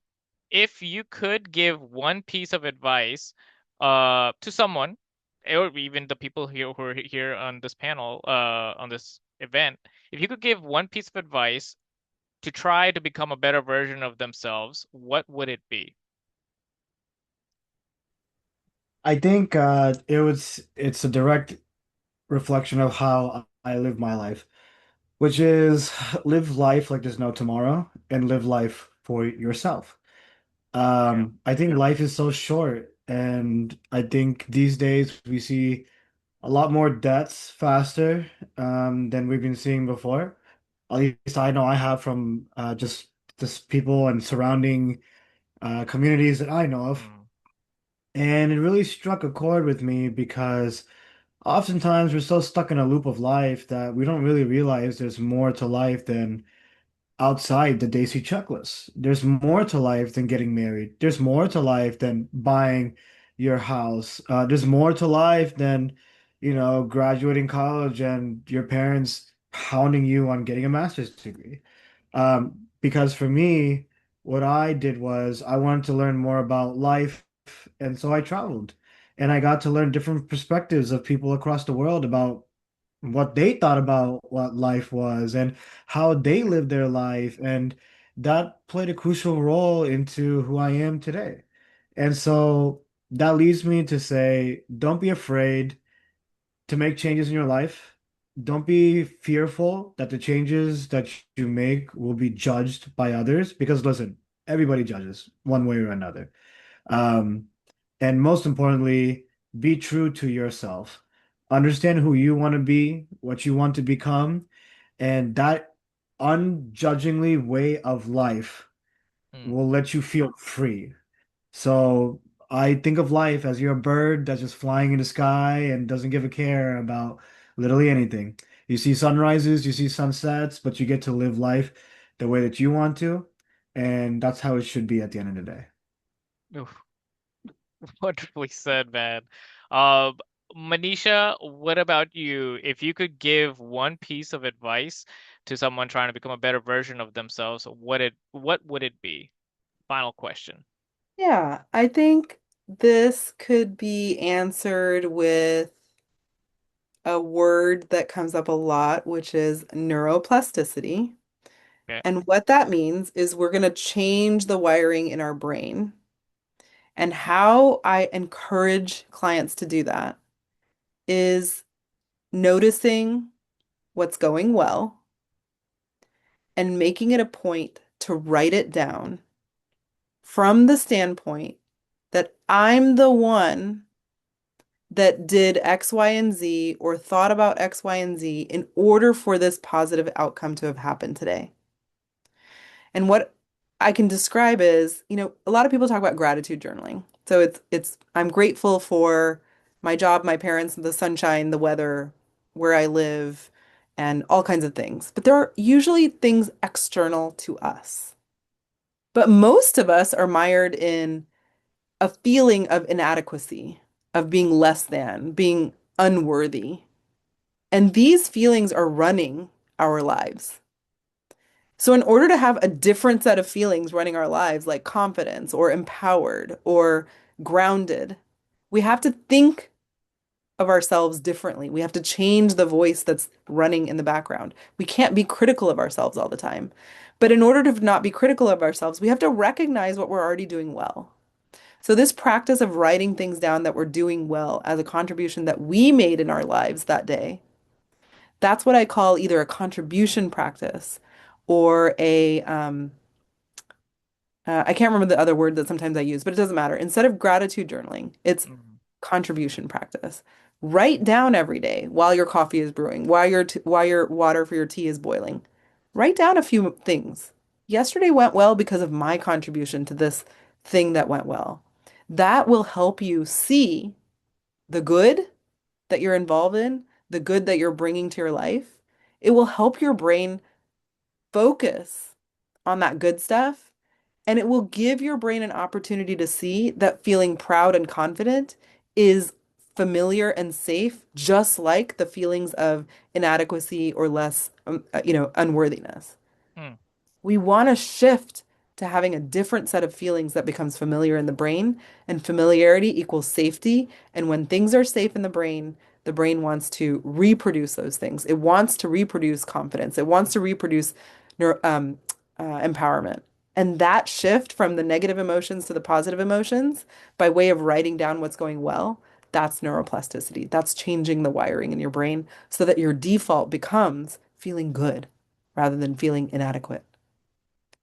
if you could give one piece of advice to someone, or even the people here who are here on this panel, on this event, if you could give one piece of advice to try to become a better version of themselves, what would it be? I think it's a direct reflection of how I live my life, which is live life like there's no tomorrow and live life for yourself. Yeah. I think life is so short, and I think these days we see a lot more deaths faster than we've been seeing before. At least I know I have from just people and surrounding communities that I know of. Mm, And it really struck a chord with me because oftentimes we're so stuck in a loop of life that we don't really realize there's more to life than outside the Desi checklist. There's more to life than getting married. There's more to life than buying your house. There's more to life than, graduating college and your parents pounding you on getting a master's degree. Because for me, what I did was I wanted to learn more about life, and so I traveled. And I got to learn different perspectives of people across the world about what they thought about what life was and how they lived their life. And that played a crucial role into who I am today. And so that leads me to say, don't be afraid to make changes in your life. Don't be fearful that the changes that you make will be judged by others because listen, everybody judges one way or another. Um, and most importantly, be true to yourself. Understand who you want to be, what you want to become, and that unjudgingly way of life mm. will let you feel free. So I think of life as you're a bird that's just flying in the sky and doesn't give a care about literally anything. You see sunrises, you see sunsets, but you get to live life the way that you want to, and that's how it should be at the end of the day. Oof, wonderfully said, man. Um, Manisha, what about you? If you could give one piece of advice to someone trying to become a better version of themselves, what would it be? Final question. Yeah, I think this could be answered with a word that comes up a lot, which is neuroplasticity. Okay. And what that means is we're going to change the wiring in our brain. And how I encourage clients to do that is noticing what's going well and making it a point to write it down from the standpoint that I'm the one that did X, Y, and Z or thought about X, Y, and Z in order for this positive outcome to have happened today. And what I can describe is, a lot of people talk about gratitude journaling. So it's I'm grateful for my job, my parents, the sunshine, the weather, where I live, and all kinds of things. But there are usually things external to us. But most of us are mired in a feeling of inadequacy, of being less than, being unworthy. And these feelings are running our lives. So, in order to have a different set of feelings running our lives, like confidence or empowered or grounded, we have to think of ourselves differently. We have to change the voice that's running in the background. We can't be critical of ourselves all the time. But in order to not be critical of ourselves, we have to recognize what we're already doing well. So, this practice of writing things down that we're doing well as a contribution that we made in our lives that day, that's what I call either a contribution practice or I can't remember the other word that sometimes I use, but it doesn't matter. Instead of gratitude journaling, it's Mhm. contribution practice. Write down every day while your coffee is brewing, while your water for your tea is boiling. Write down a few things. Yesterday went well because of my contribution to this thing that went well. That will help you see the good that you're involved in, the good that you're bringing to your life. It will help your brain focus on that good stuff, and it will give your brain an opportunity to see that feeling proud and confident is familiar and safe, just like the feelings of inadequacy or less, unworthiness. Hmm. We want to shift to having a different set of feelings that becomes familiar in the brain, and familiarity equals safety. And when things are safe in the brain wants to reproduce those things. It wants to reproduce confidence. It wants to reproduce empowerment. And that shift from the negative emotions to the positive emotions by way of writing down what's going well, that's neuroplasticity. That's changing the wiring in your brain so that your default becomes feeling good rather than feeling inadequate.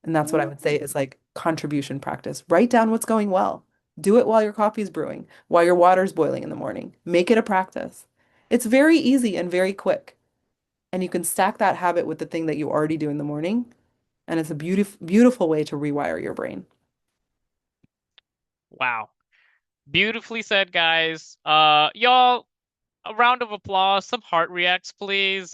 And that's what I would say is like contribution practice. Write down what's going well. Do it while your coffee's brewing, while your water's boiling in the morning. Make it a practice. It's very easy and very quick. And you can stack that habit with the thing that you already do in the morning. And it's a beautiful, beautiful way to rewire your brain. Wow. Beautifully said, guys. Y'all, a round of applause, some heart reacts, please.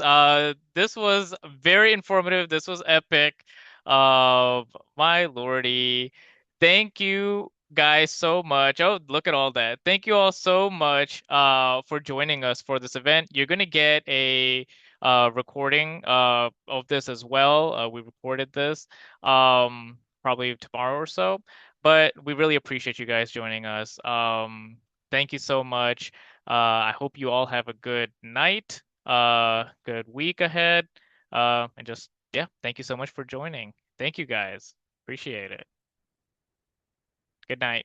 This was very informative. This was epic. Uh, my lordy. Thank you guys so much. Oh, look at all that. Thank you all so much for joining us for this event. You're gonna get a recording of this as well. We recorded this probably tomorrow or so. But we really appreciate you guys joining us. Thank you so much. I hope you all have a good night, good week ahead. And just, yeah, thank you so much for joining. Thank you guys. Appreciate it. Good night.